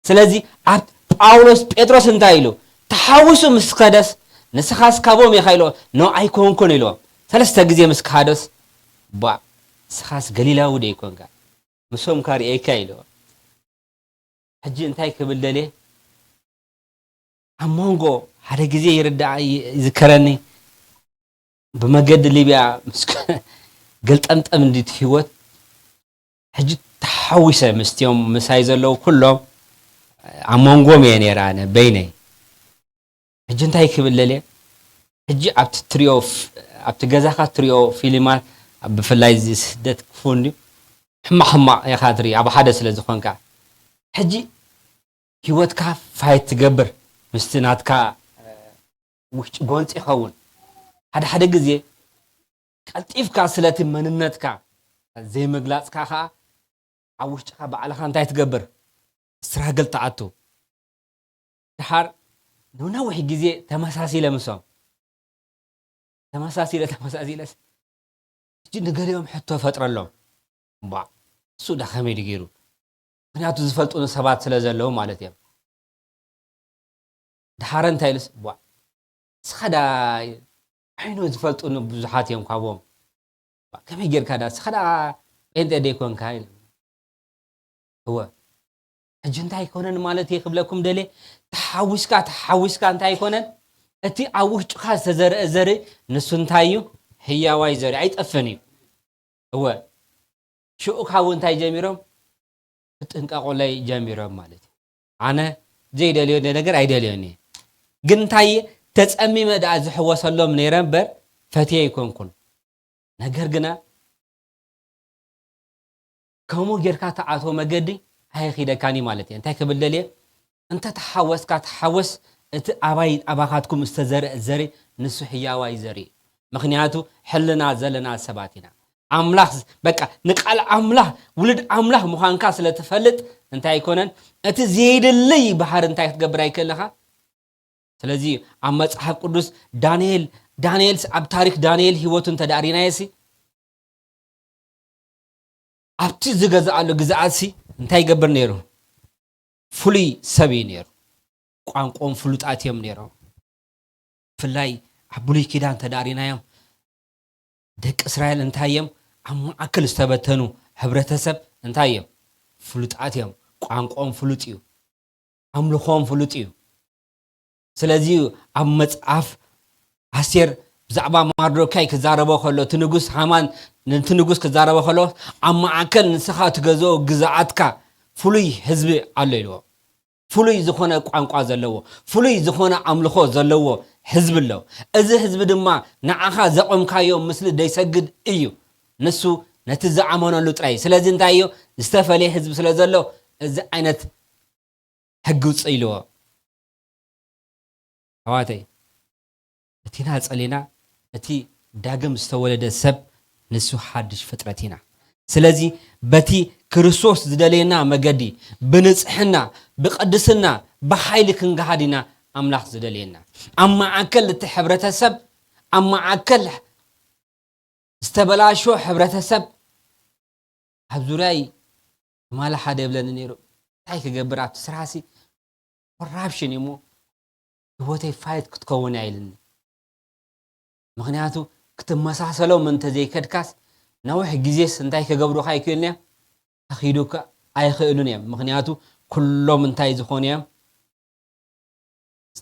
سلازي عبد باولوس بيتروس أنت هيلو تحوسوا مسكدس نسخاس كابوم يخيلو نو أيكون كونيلو ثلاثة جزء مسكادس با سخاس قليلا ودي يكون كا مسوم كاري أي كايلو حجي انتاي كبلدلي أمونغو هذا جزء يرد يذكرني بمجد ليبيا مسك قلت أنت من دي تهوت حجي تحوسه مستيوم مسايزلو كلهم أمونغو ميني رانا بيني حجي انتاي كبلدلي حجي عبت تريو عبت جزاخا تريو فيلمات بفلاي سدت كفوندي حما يا خاطري ابو حدث لزخون كا حجي هيوتك فايت تجبر مستناتك وش قونت يخون هذا غزي قلطيفك سلات مننتك زي مغلاصك خا عوشتك بعلها انت تجبر استراجل تعتو تحار نونا وحي غزي تمساسي لمسوم تمساسي لس جي نغريهم حتى فتره لهم با سودا خميد غيرو ምክንያቱ ዝፈልጡን ሰባት ስለዘለው ማለት እዩ ድሓረን ታይልስ ዋ ስኸዳ አይኖ ዝፈልጡን ብዙሓት እዮም ካብኦም ከመይ ጌርካ ዳ ስኸዳ እንተ ደይኮን ካይል هو ሕጂ እንታይ ይኮነን ማለት ይክብለኩም ደለ ተሓዊስካ እንታይ ይኮነን እቲ ኣብ ውሽጥካ ዝተዘርአ ዘርኢ ንሱ እንታይ እዩ ህያዋይ ዘርኢ ኣይጠፍን እዩ هو شوك هاو انتاي جاميروم تنقاقو لاي جاميروم مالتي انا زي داليو نغير اي داليوني غنتاي تسأمي مدى أزحوة صلوم نيران بر فتيه يكون كن نجر جنا كمو جركات عطو مجدي هاي خيدا كاني مالتي أنت كبدلية أنت تحوس كتحوس أنت أبايد أباخاتكم استزرع زري نسحيا واي زري مخنياتو حلنا زلنا سباتنا أملاح بقى نقال أملاح ولد أملاح مخانكاس لتفلت أنت يكونن أنت زيد اللي بحر أنت يتقبرأي كلها سلازي أمس حق قدوس دانيال أب تاريخ دانيال هو تدارينا يسي أبتي زجاج على جزءاتي أنت يقبر نيرو فلي سبي نيرو قام فلوت آتيم نيرو فلاي عبولي كده أنت دارينا يوم دك إسرائيل أنت يوم أما أكل استبتنو حبرة سب أنت يوم فلوت آتيم قام فلوتيو أملخهم فلوتيو سلازيو أمس عف عسير زعبا ماردوكاي كزاربو خلو تنغوس هامان تنغوس كزاربو خلو أما أكل نسخات جزو جزعتك فلوي حزب عليلو فلوي زخونة قانقوا زلوا فلوي زخونة أملخو زلوا حزب الله إذا حزب دما نعخا زقم كايو مثل ديسجد إيو نسو نتزعمون لطري سلازين تايو استفلي حزب سلازلو إذا عينت حقوص إيلو هواتي أتينا هالسألينا أتي داقم استولد السب نسو حادش فترتنا سلازي بتي كريستوس زدلينا مجدي بنصحنا بقدسنا بحيلك نجحدنا أملاح زدلينا أما أكل تحبرة السب أما أكل استبلاشو حبرة السب هبزوراي ما لحد يبلن نيرو تايك جبرات سراسي ورابشني مو هو تفايت كتكون عيلن مغنياتو كتمساسلو من تزي كدكاس نوح جيزيس انتاي كغبرو خاي كيلنيا اخيدوكا اي خيلونيا مغنياتو كلهم انتاي زخونيا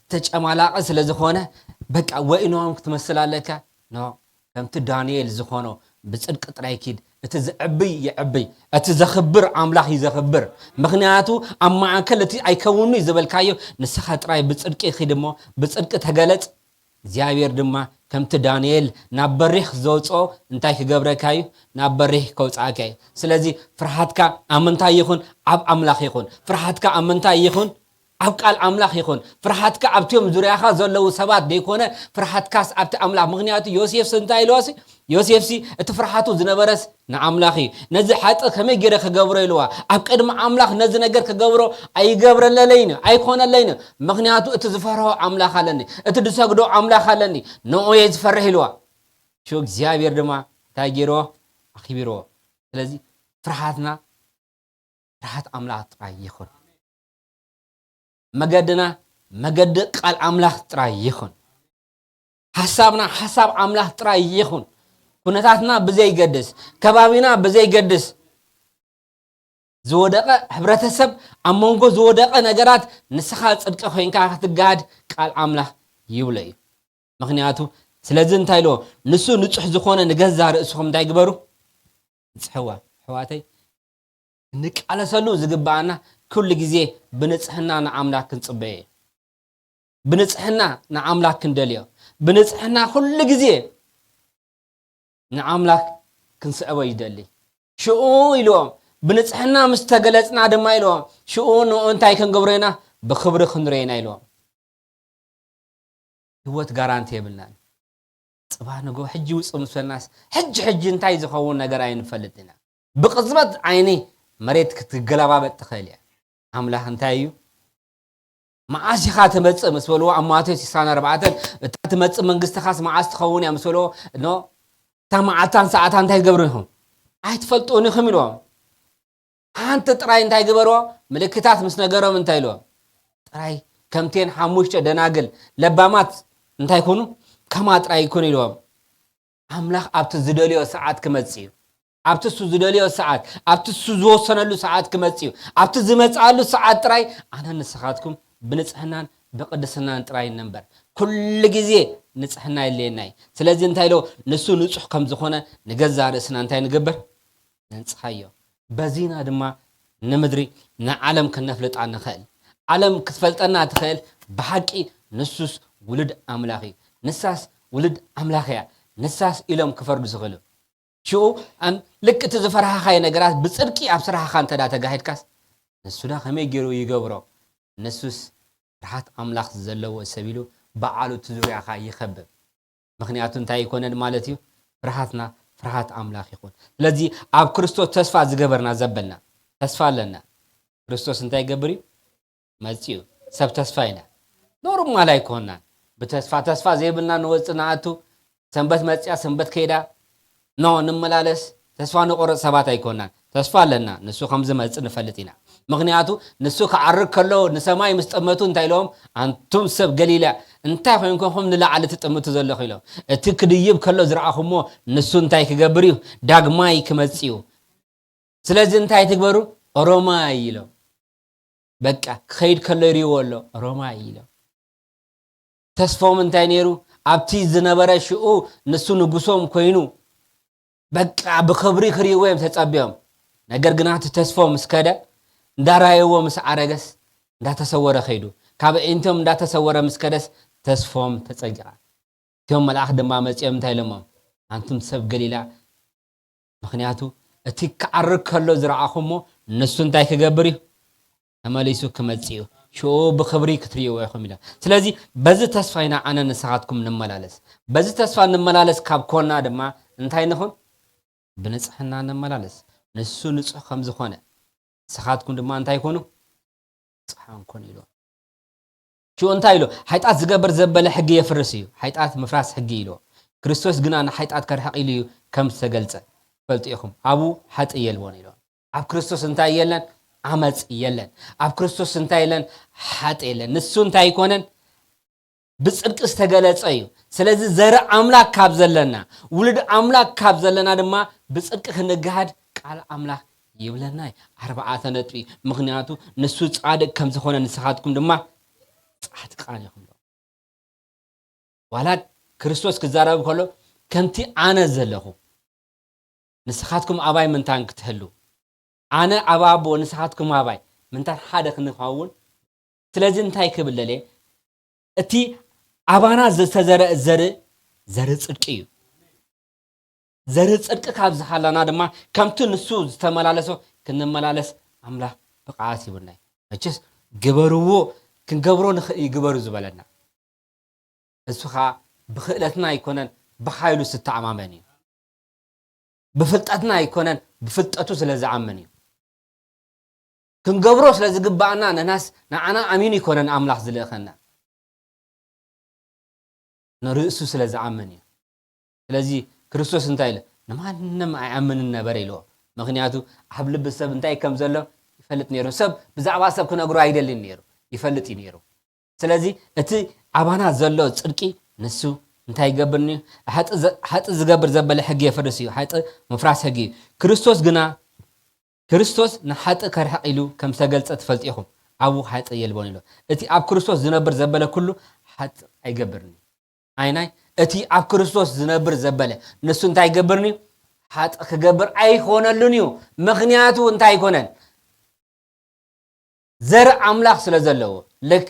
تجمالاق سلازخونه بقى وينهم كتمسلالك نو كمت دانيال زخونو بصدق طرايكيد اتزعبي يعبي اتزخبر املاح يزخبر مغنياتو اما اكلتي ايكونني زبلكايو نسخه طراي بصدق يخدمو بصدق تغلط زيابير دما كمت دانيال نابريخ زوصو انتاي كغبركاي نابريخ كوصاكاي سلازي فرحاتك امنتا يخون اب املاح يخون فرحاتك امنتا يخون اب قال املاح يخون فرحاتك ابتيوم زورياخا زلو سبات ديكونه فرحاتكاس ابت املاح مغنياتو يوسف سنتاي لوسي يوسف سي اتفرحاتو زنبرس نعملاخي نزي حاط كمي غيره كغبرو يلوا اب قدم املاح نزي نجر كغبرو اي غبرن لين اي كون لين مغنياتو اتزفرو املاح علني اتدسغدو املاح علني نو يزفرح يلوا شو እግዚአብሔር ደማ ታጊሮ አኺቢሮ ስለዚህ ፍርሃትና ፍርሃት አምላክ ጥራይ ይኹን መገድና መገድ ቃል አምላክ ጥራይ ይኹን ሐሳብና ሐሳብ አምላክ ጥራይ ይኹን ኩነታትና በዘይ ይገድስ ከባቢና በዘይ ይገድስ ዝወደቀ ህብረተሰብ አመንጎ ዝወደቀ ነገራት ንስኻ ጽድቅ ኮይንካ ክትጋድ ቃል አምላክ ይውለይ ምክንያቱ ስለዚህ እንታይሎ ንሱ ንጹህ ዝኾነ ንገዛ ርእስኩም እንታይ ግበሩ ጽሕዋ ሕዋተይ ንቃለሰሉ ዝግባና ኩሉ ግዜ ብንጽህና ንአምላክ ክንጽበየ ብንጽህና ንአምላክ ክንደልዮ ብንጽህና ኩሉ ግዜ ንአምላክ ክንስዕቦ ይደሊ ሽኡ ኢሎም ብንጽህና ምስተገለጽና ድማ ኢሎም ሽኡ እንታይ ክንገብረና ብክብሪ ክንረይና ኢሎም ህይወት ጋራንቲ የብልና ጽባንጎ ሕጂ ውጽምስናስ ሕጂ እንታይ ዝኸውን ነገር አይንፈልጥና ብቅጽበት አይኒ መሬት ክትገላባበጥ ትኸልያ አምላክ እንታይ እዩ ማዓሲኻ ተመጽእ መስበልዎ አማቴዎስ 24 እትመጽእ መንግስትኻስ ማዓስ ትኸውን ያ መስበልዎ ኖ ታማዓታን ሰዓታን እንታይ ገብርሁም አይትፈልጡን ይኹም ኢሎም አንተ ጥራይ እንታይ ገበርዎ ምልክታት ምስ ነገሮም እንታይ ኢሎም ጥራይ ከምቴን ሓሙሽተ ደናግል ለባማት እንታይ ኮኑ ከማ ጥራይ ይኮን ኢሎም አምላክ ኣብቲ ዝደልዮ ሰዓት ክመጽእ እዩ ኣብቲ ዝደልዮ ሰዓት ኣብቲ ዝወሰነሉ ሰዓት ክመጽእ እዩ ኣብቲ ዝመጽኣሉ ሰዓት ጥራይ ኣነ ንስኻትኩም ብንጽህናን بقدسنا نتراي نمبر كل جزء نصحنا اللي ناي سلازي انتاي لو نسو نصح كم زخونه نجزا رأسنا انتاي نقبر ننصحيو بزينا دما نمدري نعلم كنفلت عن خيل علم كتفلتنا تخيل بحقي نسوس ولد أملاخي نساس ولد أملاخيا نساس إلهم كفر بزغلو شو أن لك تزفرها خاي نجارات بتصدقي أبصرها خان تدا تجاهد كاس نسونا خمي جرو يجبرو نسوس رحت أملاخ زلوا سبيلو بعلو تزوي خاي يخبب مخنياتون تاي يكونن مالتيو فرحات أملاخ يكون الذي أب كريستوس تصفى زجبرنا زبلنا تصفى لنا كريستوس انتاي جبري مزيو سب تصفينا نورم ما لا يكوننا بتصفى زي بلنا نوصلنا أتو سنبت مزيا سنبت كيدا نو نملالس تصفى نقرأ سبات يكوننا تصفى لنا نسو خمسة مزيا نفلتينا مغنياتو نسو كعرق كله نسماي مستأمتون تايلهم أنتم سب قليلا انتا فينكم هم نلا على تتأمتوا زل خيلهم تكديب كله زرعهم نسو انتاي كجبريو داغ ماي كمزيو سلازي انتاي تكبرو روماي يلو بقى خيد كله ريولو روماي يلو تصفهم انتاي نيرو أبتي زنبرا شؤو نسو نقصهم كوينو بقى بخبري خريوهم تتصابيهم نقر قناعت تصفهم مسكدا دارايو مسعرجس دا تصور خيدو كاب انتم دا تصور مسكدس تصفهم تصجع تيوم ملاح دما مصيم تايلمم انتم سب قليلا مخنياتو اتي كعرك كلو زرعخمو نسو انتاي كغبري اماليسو كمصيو شو بخبري كتريو يخميلا سلازي بز تصفاينا انا نسخاتكم نملالس بز تصفا نملالس كاب كونا دما انتاي نخون بنصحنا نملالس نسو نصح خمز خونه سخاتكم دما انتاي كونو صحان كون يلو شو انتاي له حيطات زغبر زبل حق يفرسيو حيطات مفراس حق يلو كريستوس غنا حيطات كرحق يلو كم تገልጸ فلطيكم ابو حط يلون يلو اب كريستوس انتاي يلن عمص يلن اب كريستوس انتاي يلن حط يلن نسو انتاي كونن بصدق استገለጸ እዩ ስለዚህ ዘረ አምላክ ካብ ዘለና ውልድ አምላክ ካብ ዘለና ድማ በጽድቅ ክንጋሃድ ቃል አምላክ ይብለናይ 4 ነጥቢ ምክንያቱ ንሱ ጻድቅ ከም ዝኾነ ንስኻትኩም ድማ ጻድቃን ይኹም ዋላ ክርስቶስ ክዛረብ ከሎ ከምቲ አነ ዘለኹ ንስኻትኩም አባይ ምንታን ክትህሉ አነ አባቦ ንስኻትኩም አባይ ምንታን ሓደ ክንኻውን ስለዚህ እንታይ ክብለለ እቲ አባና ዝተዘረ ዘረ ጽድቅ እዩ ዘረ ጽድቅ ካብ ዝሓላና ድማ ከምቲ ንሱ ዝተመላለሶ ክንመላለስ አምላክ ብቃት ይብናይ እችስ ግበርዎ ክንገብሮ ይግበሩ ዝበለና እሱኻ ብኽእለትና ይኮነን በኃይሉ ስተዓማመን እዩ በፍልጠትና ይኮነን በፍልጠቱ ስለዝዓመን እዩ ክንገብሮ ስለዝግባአና ነናስ ንዓና አሚን ይኮነን አምላክ ዝለኸና نرئسو ስለዝዓመን እዩ ስለዚህ ክርስቶስ እንታይ ኢለ ንማንም አይአምንን ነበር ኢሎ ምክንያቱ አብ ልብ ሰብ እንታይ ከም ዘሎ ይፈልጥ ነይሩ ሰብ ብዛዕባ ሰብ ክነግሩ አይደልን ነይሩ ይፈልጥ ነይሩ ስለዚህ እቲ አባና ዘሎ ጽድቂ ንሱ እንታይ ይገብርኒ ሐጥ ዝገብር ዘበለ ሕግ የፈርስ እዩ ሐጥ መፍራስ ሕግ ክርስቶስ ግና ክርስቶስ ንሐጥ ከርሐቅ ኢሉ ከም ተገልጸ ትፈልጥኹም አቡ ሐጥ የልቦን ኢሎ እቲ አብ ክርስቶስ ዝነብር ዘበለ ኩሉ ሐጥ አይገብርኒ አይናይ እቲ አብ ክርስቶስ ዝነብር ዘበለ ንሱ እንታይ ይገብርኒ ሐጥ ክገብር አይሆነልን እዩ ምክንያቱ እንታይ ይኮነን ዘር አምላክ ስለዘለው ልክ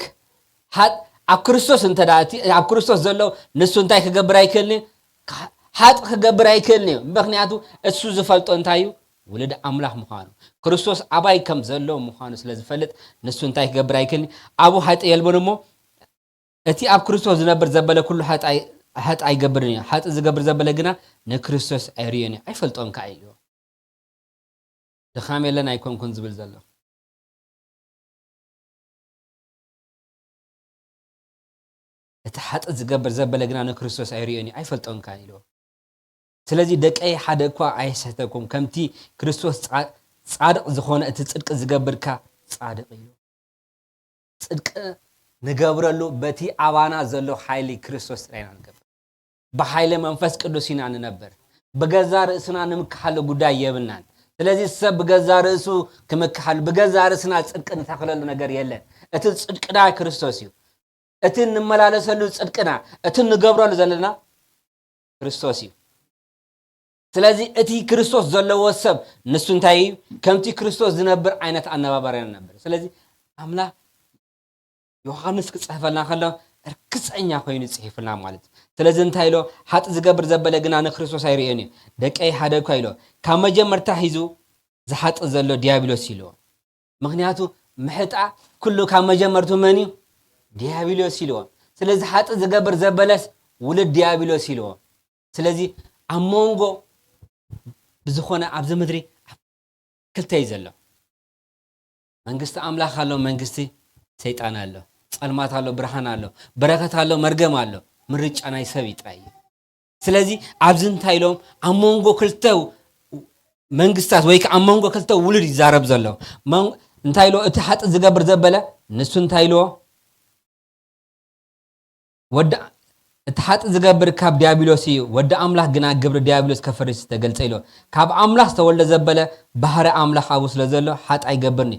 ሐጥ አብ ክርስቶስ እንተዳቲ አብ ክርስቶስ ዘለው ንሱ እንታይ ክገብር አይከልኒ ሐጥ ክገብር አይከልኒ ምክንያቱ እሱ ዝፈልጦ እንታይ እዩ ወለድ አምላክ ምዃኑ ክርስቶስ አባይ ከም ዘለው ምዃኑ ስለዝፈልጥ ንሱ እንታይ ክገብር አይከልኒ አቡ ሐጥ የልቦንሞ እቲ አብ ክርስቶስ ዝነብር ዘበለ ኩሉ ሐጥ አይገብርኒ ሐጥ ዝገብር ዘበለ ግና ንክርስቶስ አይርየኒ አይፈልጦም ካይሉ ደኻሜለን አይኮንኩን ዝብል ዘሎ እቲ ሐጥ ዝገብር ዘበለ ግና ንክርስቶስ አይርየኒ አይፈልጦም ካይሉ ስለዚህ ደቀይ ሓደ እኳ አይሰተኩም ከምቲ ክርስቶስ ጻድቅ ዝኾነ እቲ ጽድቅ ዝገብርካ ጻድቅ እዩ ጽድቅ نقبرلو بتي أبانا زلو حيلي كريستوس رينا نقبر بحيلي منفس قدوسينا ننبر بغزار اسنا نمكحلو قدا يبنان ስለዚህ ሰብ በገዛር እሱ ከመከሐል በገዛር እስና ጽድቅ እንታከለሉ ነገር የለን እቲ ጽድቅና ክርስቶስ እዩ እቲ እንመላለሰሉ ጽድቅና እቲ እንገብረሉ ዘለና ክርስቶስ እዩ ስለዚህ እቲ ክርስቶስ ዘለዎ ሰብ ንሱ እንታይ ከምቲ ክርስቶስ ዝነብር አይነት አነባባሪያ ነበር ስለዚህ አምላክ ዮሐንስ ክጽፈልና ከሎ እርክጸኛ ኮይኑ ጽሒፍና ማለት ስለዚህ እንታይ ኢሎ ሓጥ ዝገብር ዘበለ ግና ንክርስቶስ ኣይርአን እዩ ደቀይ ሓደ እኳ ኢሎ ካብ መጀመርታ ሒዙ ዝሓጥ ዘሎ ዲያብሎስ ኢሎ ምክንያቱ ምሕጣ ኩሉ ካብ መጀመርቱ መን እዩ ዲያብሎስ ኢሎ ስለዚህ ሓጥ ዝገብር ዘበለስ ውልድ ዲያብሎስ ኢሎ ስለዚህ ኣሞንጎ ብዝኾነ ኣብዚ ምድሪ ክልተ እዩ ዘሎ መንግስቲ ኣምላኽ ኣሎ መንግስቲ ሰይጣን ኣሎ ጸልማት ኣሎ ብርሃን ኣሎ በረከት ኣሎ መርገም ኣሎ ምርጫ ናይ ሰብ ይጥራይ ስለዚህ ኣብዚ እንታይ ኢሎም ኣሞንጎ ክልተ መንግስታት ወይ ከዓ ኣሞንጎ ክልተ ውልድ ይዛረብ ዘሎ እንታይ ኢሎ እቲ ሓጥ ዝገብር ዘበለ ንሱ እንታይ ኢሎ ወዳ እቲ ሓጥ ዝገብር ካብ ዲያብሎስ እዩ ወዳ ኣምላኽ ግና ግብሪ ዲያብሎስ ከፈርስ ተገልጸ ኢሎ ካብ ኣምላኽ ተወልደ ዘበለ ባህሪ ኣምላኽ ኣብኡ ስለ ዘሎ ሓጥ ኣይገብርኒ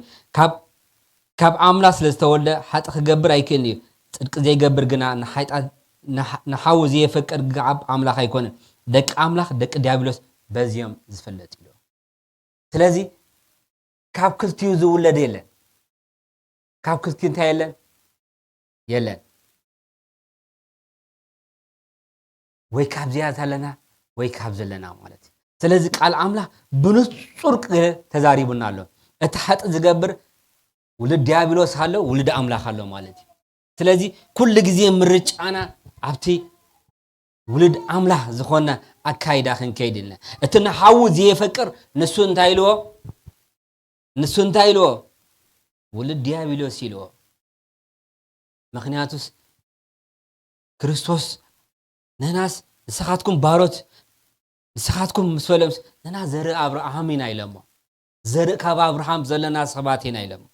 ካብ ኣምላኽ ስለ ዝተወልደ ሓጥ ክገብር ኣይክእልኒ እዩ ጽድቂ ዘይገብር ግና ንሓዊ ዘየፈቅድ ካብ ኣምላኽ ኣይኮነን ደቂ ኣምላኽ ደቂ ዲያብሎስ በዚዮም ዝፍለጥ ኢሎ ስለዚ ካብ ክልቲኡ ዝውለድ የለን ካብ ክልቲኡ እንታይ የለን ወይ ካብ ዝያት ኣለና ወይ ካብ ዘለና ማለት ስለዚ ቃል ኣምላኽ ብንጹር ተዛሪቡና ኣሎ እቲ ሓጥ ዝገብር ውልድ ዲያብሎስ ኣሎ ውልድ ኣምላኽ ኣሎ ማለት እዩ ስለዚ ኩሉ ግዜ ምርጫና ኣብቲ ውልድ ኣምላኽ ዝኾነ ኣካይዳ ክንከይድልና እቲ ንሓዊ ዘየፈቅር ንሱ እንታይ ኢልዎ ውልድ ዲያብሎስ ኢልዎ ምክንያቱስ ክርስቶስ ነናስ ንስኻትኩም ባሮት ንስኻትኩም ምስ በለም ነና ዘርኢ ኣብርሃም ኢና ኢሎሞ ዘርኢ ካብ ኣብርሃም ዘለና ሰባት ኢና ኢሎሞ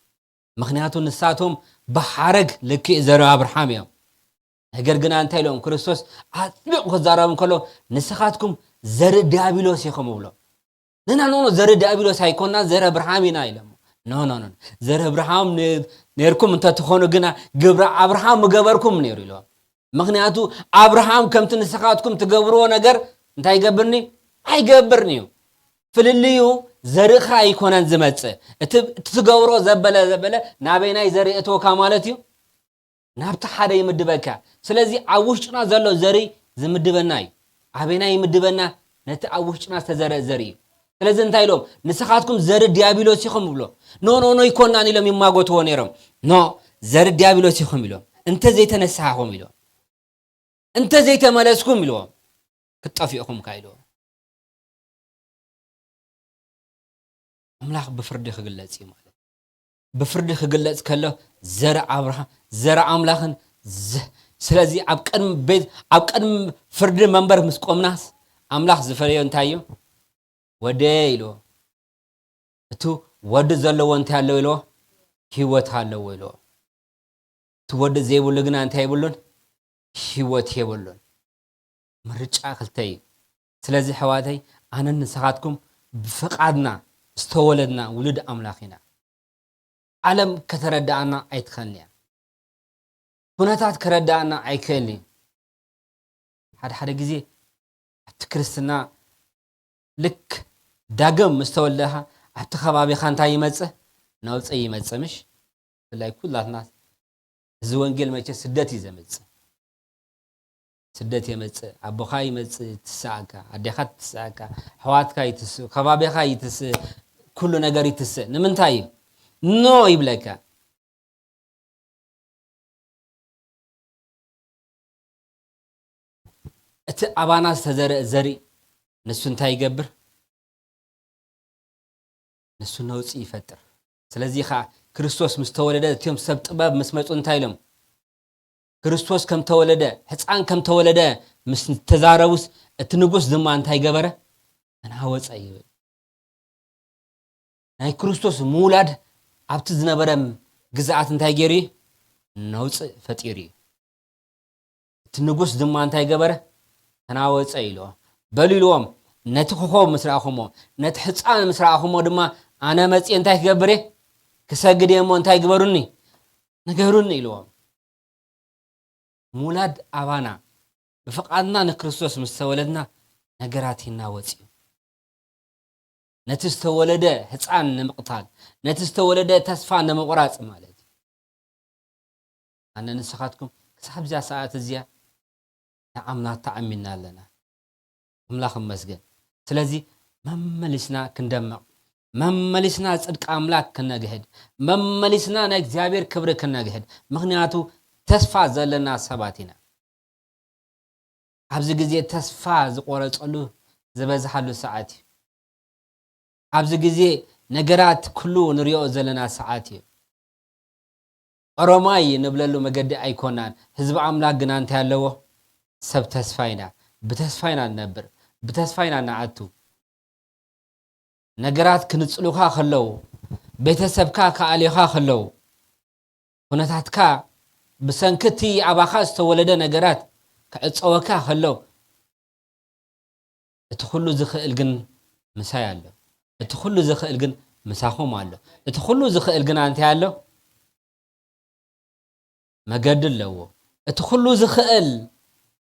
ምክንያቱ ንሳቶም ብሓረግ ልክዕ ዘርኢ ኣብርሃም እዮም ነገር ግና እንታይ ኢሎም ክርስቶስ ኣጥቢቑ ክዛረብ ከሎ ንስኻትኩም ዘርኢ ዲያብሎስ ኢኹም ብሎ ነና ዘርኢ ዲያብሎስ ኣይኮንና ዘርኢ ኣብርሃም ኢና ኢሎሞ ኖ ዘርኢ ኣብርሃም ነርኩም እንተትኾኑ ግና ግብሪ ኣብርሃም ምገበርኩም ነይሩ ኢሎም ምክንያቱ ኣብርሃም ከምቲ ንስኻትኩም ትገብርዎ ነገር እንታይ ይገብርኒ ኣይገብርኒ እዩ ፍልልዩ ዘርእኻ ኣይኮነን ዝመጽእ እቲ ትገብሮ ዘበለ ናበይናይ ዘርኢ እትወካ ማለት እዩ ናብቲ ሓደ ይምድበካ ስለዚ ኣብ ውሽጥና ዘሎ ዘርኢ ዝምድበና እዩ ኣበይናይ ይምድበና ነቲ ኣብ ውሽጥና ዝተዘርአ ዘርኢ እዩ ስለዚ እንታይ ኢሎም ንስኻትኩም ዘርኢ ዲያብሎስ ኢኹም ብሎ ኖ ይኮናን ኢሎም ይማጎትዎ ነይሮም ዘርኢ ዲያብሎስ ኢኹም ኢሎም እንተ ዘይተነሳኹም ኢሎም እንተ ዘይተመለስኩም ኢልዎም ክትጠፊኡኹም ካኢልዎም ኣምላኽ ብፍርዲ ክግለጽ እዩ ማለት ብፍርዲ ክግለጽ ከሎ ዘርኢ ኣብርሃም ዘርኢ ኣምላኽን ስለዚ ኣብ ቀድሚ ፍርዲ መንበር ምስ ቆምናስ ኣምላኽ ዝፈለዮ እንታይ እዩ ወደየ ኢልዎ እቲ ወዲ ዘለዎ እንታይ ኣለዎ ኢልዎ ህይወት ኣለዎ ኢልዎ እቲ ወዲ ዘይብሉ ግና እንታይ ይብሉን ህይወት የብሉን ምርጫ ክልተ እዩ ስለዚ ሕዋተይ ኣነ ንስኻትኩም ብፍቓድና ዝተወለድና ውሉድ ኣምላኽ ኢና ዓለም ከተረዳእና ኣይትኽእልኒ እያ ኩነታት ከረዳእና ኣይክእልኒ ሓደ ግዜ ኣብቲ ክርስትና ልክ ዳግም ምስ ተወለድኻ ኣብቲ ከባቢኻ እንታይ ይመጽእ ናውፀይ ይመጽእ ምሽ ብላይ ኩላትና እዚ ወንጌል መቼ ስደት እዩ ዘመጽእ ስደት የመጽእ ኣቦኻ ይመጽእ ትስዓካ ኣዴኻ ትስዓካ ሕዋትካ ይትስእ ከባቢኻ ይትስእ ኩሉ ነገር ይትስእ ንምንታይ እዩ ኖ ይብለካ እቲ ኣባና ዝተዘርአ ዘርኢ ንሱ እንታይ ይገብር ንሱ ነውፂ ይፈጥር ስለዚ ኸዓ ክርስቶስ ምስ ተወለደ እትዮም ሰብ ጥበብ ምስ መፁ እንታይ ኢሎም ክርስቶስ ከም ተወለደ ህፃን ከም ተወለደ ምስ ተዛረቡስ እቲ ንጉስ ድማ እንታይ ገበረ ተናወፀ ይብል ናይ ክርስቶስ ሙላድ ኣብቲ ዝነበረ ግዛኣት እንታይ ገይሩ ነውፅ ፈጢሩ እቲ ንጉስ ድማ እንታይ ገበረ ተናወፀ ኢሎ በሊሎም ነቲ ኮኸብ ምስ ረኣኹሞ ነቲ ህፃን ምስ ረኣኹሞ ድማ ኣነ መፅእ እንታይ ክገብር ክሰግድ እሞ እንታይ ግበሩኒ ነገሩኒ ኢልዎም ሙላድ ኣባና ብፍቃድና ንክርስቶስ ምስ ተወለድና ነገራት ይናወፅ እዩ ነቲ ዝተወለደ ህፃን ንምቕታል ነቲ ዝተወለደ ተስፋ ንምቑራፅ ማለት ኣነ ንስኻትኩም سابزا ساعات زيا نعمنا تأميننا لنا أملاخ مسجن سلازي مملسنا كندمق مملسنا صدق أملاك كنا جهد مملسنا نجزابير كبر كنا جهد مغنياتو تسفى زلنا سباتنا عبز جزية تسفى زقورة قلو زبز حلو ساعتي عبز جزية نجرات كله نريو زلنا ساعتي أرماي نبللو مجد أيقونان حزب أملاك جنان تهلوه سب تسفينا بتسفينا النبر بتسفينا نعتو نجرات كنتصلوها خلو بيتسبكا كاليها خلو هناتكا بسنكتي عباخاز تولد نجرات كأتصوكا خلو اتخلو زخ الجن مسايا له اتخلو زخ الجن مساخو ماله اتخلو زخ الجن أنت هالو مجد اللو اتخلو زخ ال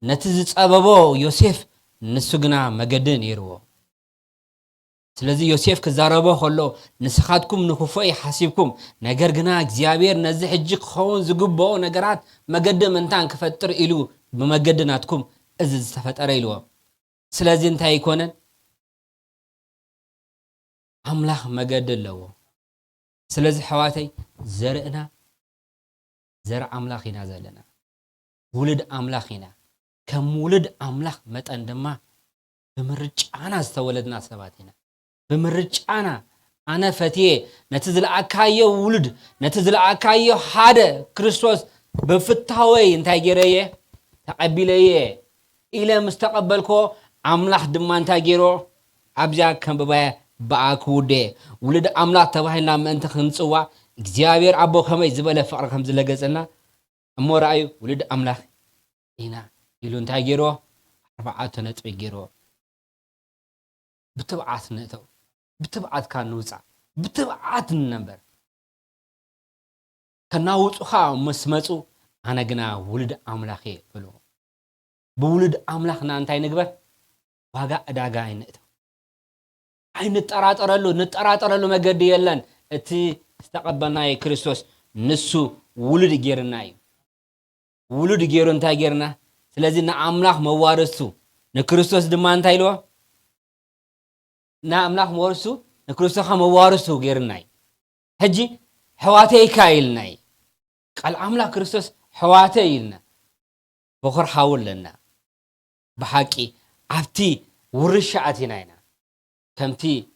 نتزت أبابو يوسف نسجنا مجدن يروه سلازي يوسف كزاربه خلو نسخاتكم نخفي حسيبكم نجر جنا زيابير نزح الجك خون زجبو نجرات مجد من تانك فتر إلو بمجدناتكم إذا استفتر إلو سلازي انت هيكونن أملاح مجد اللو سلازي حواتي زرقنا زرع أملاخنا زلنا ولد أملاخنا كم ولد أملاخ مت عندما بمرج أنا استولدنا سباتنا بمرج أنا فتيه نتزل أكايو ولد نتزل أكايو حدا كريستوس بفتاوي انتاي جريه تقبليه إلى مستقبلكو أملاح دمان تاجيرو أبجا كم ببايا باكوده ولد أملاح تباهينا ما أنت خنصوا إجزابير أبو خمي زبالة فقر خمس لجزنا أمور أيو ولد أملاح هنا يلون تاجيرو 4 نتبي جيرو بتبعات نتو بتبعات كان نوزع بتبعات النمبر كان نوزعها مسمسو أنا جنا ولد أملاخي بلو بولد أملاخنا أنتي نقبل واقع أداقاي نتو أي نترات أرلو ما قد يلن أتي استقبلناي كريستوس نسو ولد جيرناي ولد جيرن تا جيرنا سلازي أملاخ موارثو نكريستوس دمان تايلو نا أملاخ موارثو نكريستوس موارثو غيرناي هجي حواتي كايلناي قال أملاخ كريستوس حواتي يلنا بخور حاول لنا بحقي عفتي ورشعتي ناينا كمتي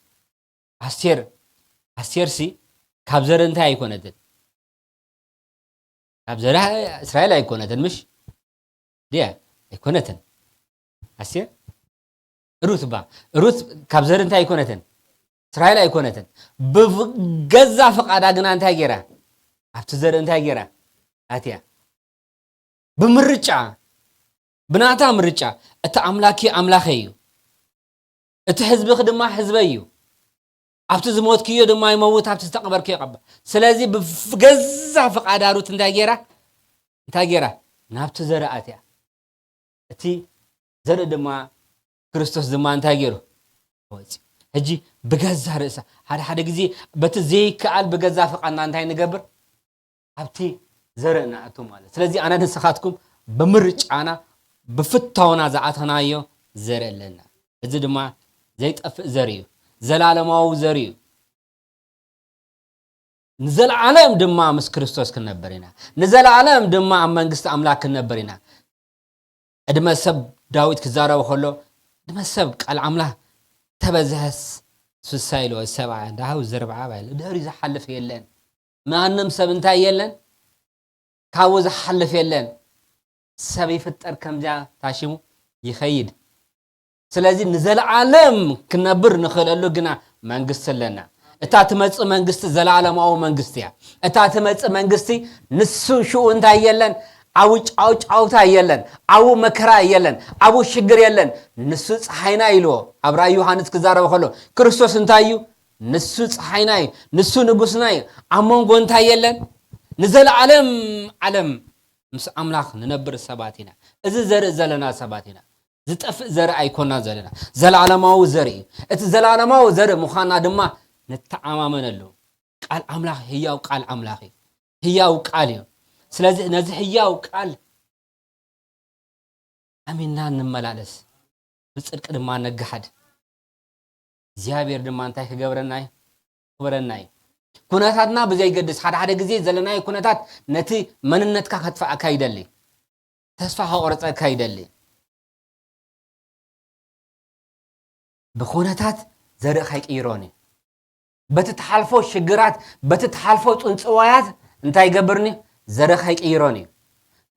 أستير سي كابزر انت هيكونتن كابزر إسرائيل هيكونتن مش دي هيكونتن أستير روت كابزر انت هيكونتن إسرائيل هيكونتن بجزا فقادا جنا انت هيجرا أبتزر انت هيجرا أتيا بمرجع بناتا مرجع أنت أملاكيو أنت حزب خدمة حزبيو أبتز موت كيو دم ما يموت أبتز تقبر كي قب سلازي بجزا فقادا روت انت هيجرا نابتزر أتيا أتي زر دما كريستوس زمان تاجرو هجي بجزا رأسه هذا جزي بتزي كأل بجزا فقنا أنت هاي نجبر أبتي زرنا أتومال سلزي أنا نسخاتكم بمرج أنا بفتونا زعتنا يو زر لنا إذا دما زيت أف زريو زلالة ما هو زريو نزل عالم دما مس كريستوس كنا برينا نزل عالم دما أما نقص أملاك كنا برينا أدم سب داود كزارة وخلو أدم سب العمله تبزهس سوسايلو السبعة ده هو الزربعة بعد دهري زحلف يلن ما أنم سب انت يلن كاوز حلف يلن سبي فتر كم جا تاشمو يخيد سلازي نزل عالم كنا بر نخلو جنا منقص لنا اتاتمص منقص زل عالم أو منقصتيا اتاتمص منقصتي نسو شو انت يلن أوتا يلن أو مكرا يلن أو شجر يلن نسوس حيناي لو أبرا يوحنس كزارة بخلو كريستوس انتايو نسوس حيناي نسو نبوسناي أمون قنتا يلن نزل علم مس أملاخ ننبر سباتنا إذا زلنا سباتنا زتف زر أيكونا زلنا زل علماو زري زل علماو زر مخانا دما نتعامل له قال أملاخ هي وقال أملاخي هي وقاليو سلازي نزحياو قال أميننا نملالس بصدق دما نجحد زيابير دما انتاي كجبرناي خبرناي كوناتنا بزي قدس حدا غزي زلناي كوناتات نتي مننتك كتفا كايدلي تسفا هورص كايدلي بكوناتات زرق خيقيروني بتتحالفو شجرات بتتحالفو صنصوايات انتاي يغبرني زرق خيقيروني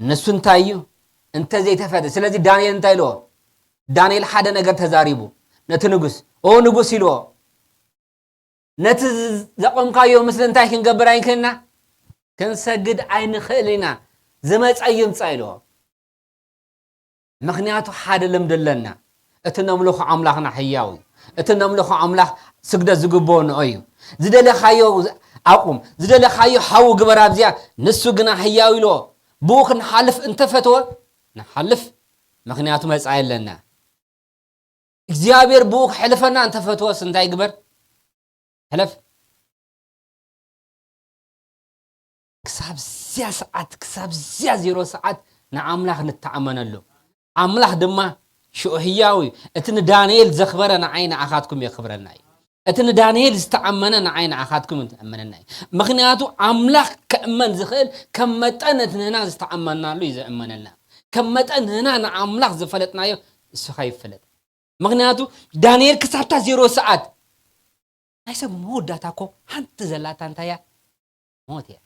نسو انتايو انت زي تفاد سلازي دانيال انتاي لو دانيال حدا ነገር ተዛሪቡ ነቲ ንጉስ ንጉስ ኢልዎ ነቲ ዘቆምካዮ ምስሊ እንታይ ክንገብር ኣይንክልና ክንሰግድ ኣይንኽእልና ዝመፀይ ይምፃ ኢልዎ ምክንያቱ ሓደ ልምድ ኣለና እቲ ነምልኾ ኣምላኽና ሕያው እቲ ነምልኾ ኣምላኽ ስግደት ዝግብኦ ንእዩ ዝደለኻዮ ኣቁም ዝደለኻዮ ሓው ግበር ኣብዚያ ንሱ ግና ሕያው ኢልዎ ብኡ ክንሓልፍ እንተፈትወ نحلف مخنياتو مصاي لنا እግዚአብሔር بوك حلفنا انت فتوس انتي يغبر حلف كساب زيا ساعات كساب زيا زيرو ساعات نعملاخ نتعامنلو املاح دما شو هياوي اتن دانيال زخبرنا عين اخاتكم يخبرنا اتن دانيال استعمنا عين اخاتكم تامننا مخنياتو املاح كمن زخل كمطنت هنا استعمنا له يزامننا كمتن هنا نعملاخ زفلتنايو السخاي فلت مغنياتو دانيال كسابتا زيرو ساعات نايسا موداتاكو انت زلات انتيا موتيا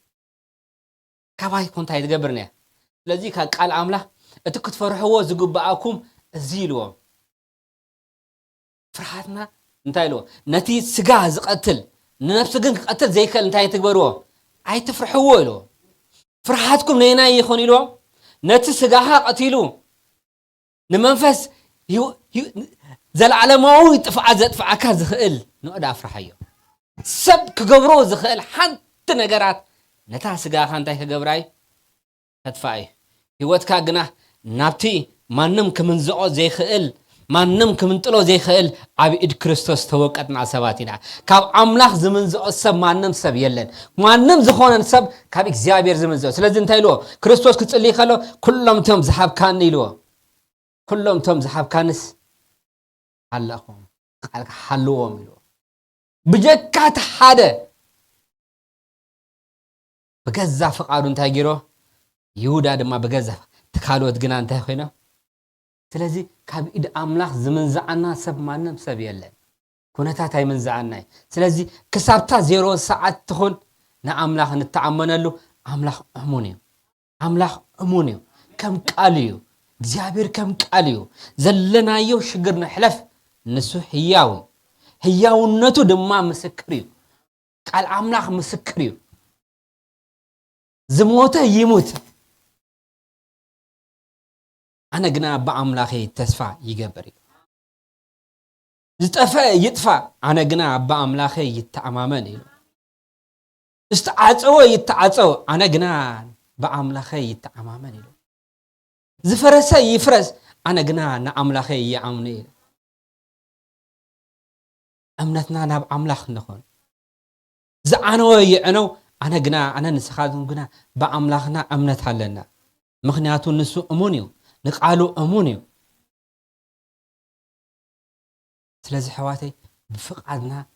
كباي كنت يتغبرني لذي قال املاح اتكت فرحوا زغباكم زيلو فرحاتنا انتايلو نتي سغا زقتل نفس كن قتل زيكل انتاي تغبروا اي تفرحوا له فرحاتكم نينا يخون يلو نتي سغاها قتيلو نمنفس زلعلماوي طفع زطفعك زخيل نقدا افرحيو سب كغبرو زخيل حنت نغرات نتا سغاها انتي كغبراي تدفعي هيوتكا غنا نابتي مانم كمنزقو زيخيل مانم كمنطلو زيخيل ابي اد كريستوس توقتنا سباتينا كاب املاح زمنزقو سب مانم سب يلن مانم زخونن سب كاب اغزيابير زمنزقو سلازي انتايلو كريستوس كصلي خلو كلهم تم زحاب كان يلو كلهم تم زحاب كانس حلقهم قالك حلوهم يلو بجكات حدا بغزا فقادو انتاي غيرو يهودا دما بغزا تكالوت غنا انتاي خوينا سلازي كاب إد أملاخ زمن زعنا سب مانم سب يلن كونتا تاي من زعنا سلازي كسابتا زيرو ساعات تخون نا أملاخ نتعامنلو أملاخ أمونيو أملاخ أمونيو كم قاليو እግዚአብሔር كم قاليو زلنا يو شغرنا حلف نسو حياوي حياونتو دما مسكريو قال أملاخ مسكريو زموته يموت أنا قنا بأملاخي تسفى يقبري زتفى يدفى أنا قنا بأملاخي يتعمامن استعاصوا يتعاصوا أنا قنا بأملاخي يتعمامن زفرس يفرس أنا قنا نأملاخي يعمني أمنتنا ناب أملاخ نخون زعنوا يعنو أنا قنا أنا نسخادهم قنا بأملاخنا أمنتها لنا مخنياتو نسو أمونيو نقالو أمونيو سلازي حواتي بفقادنا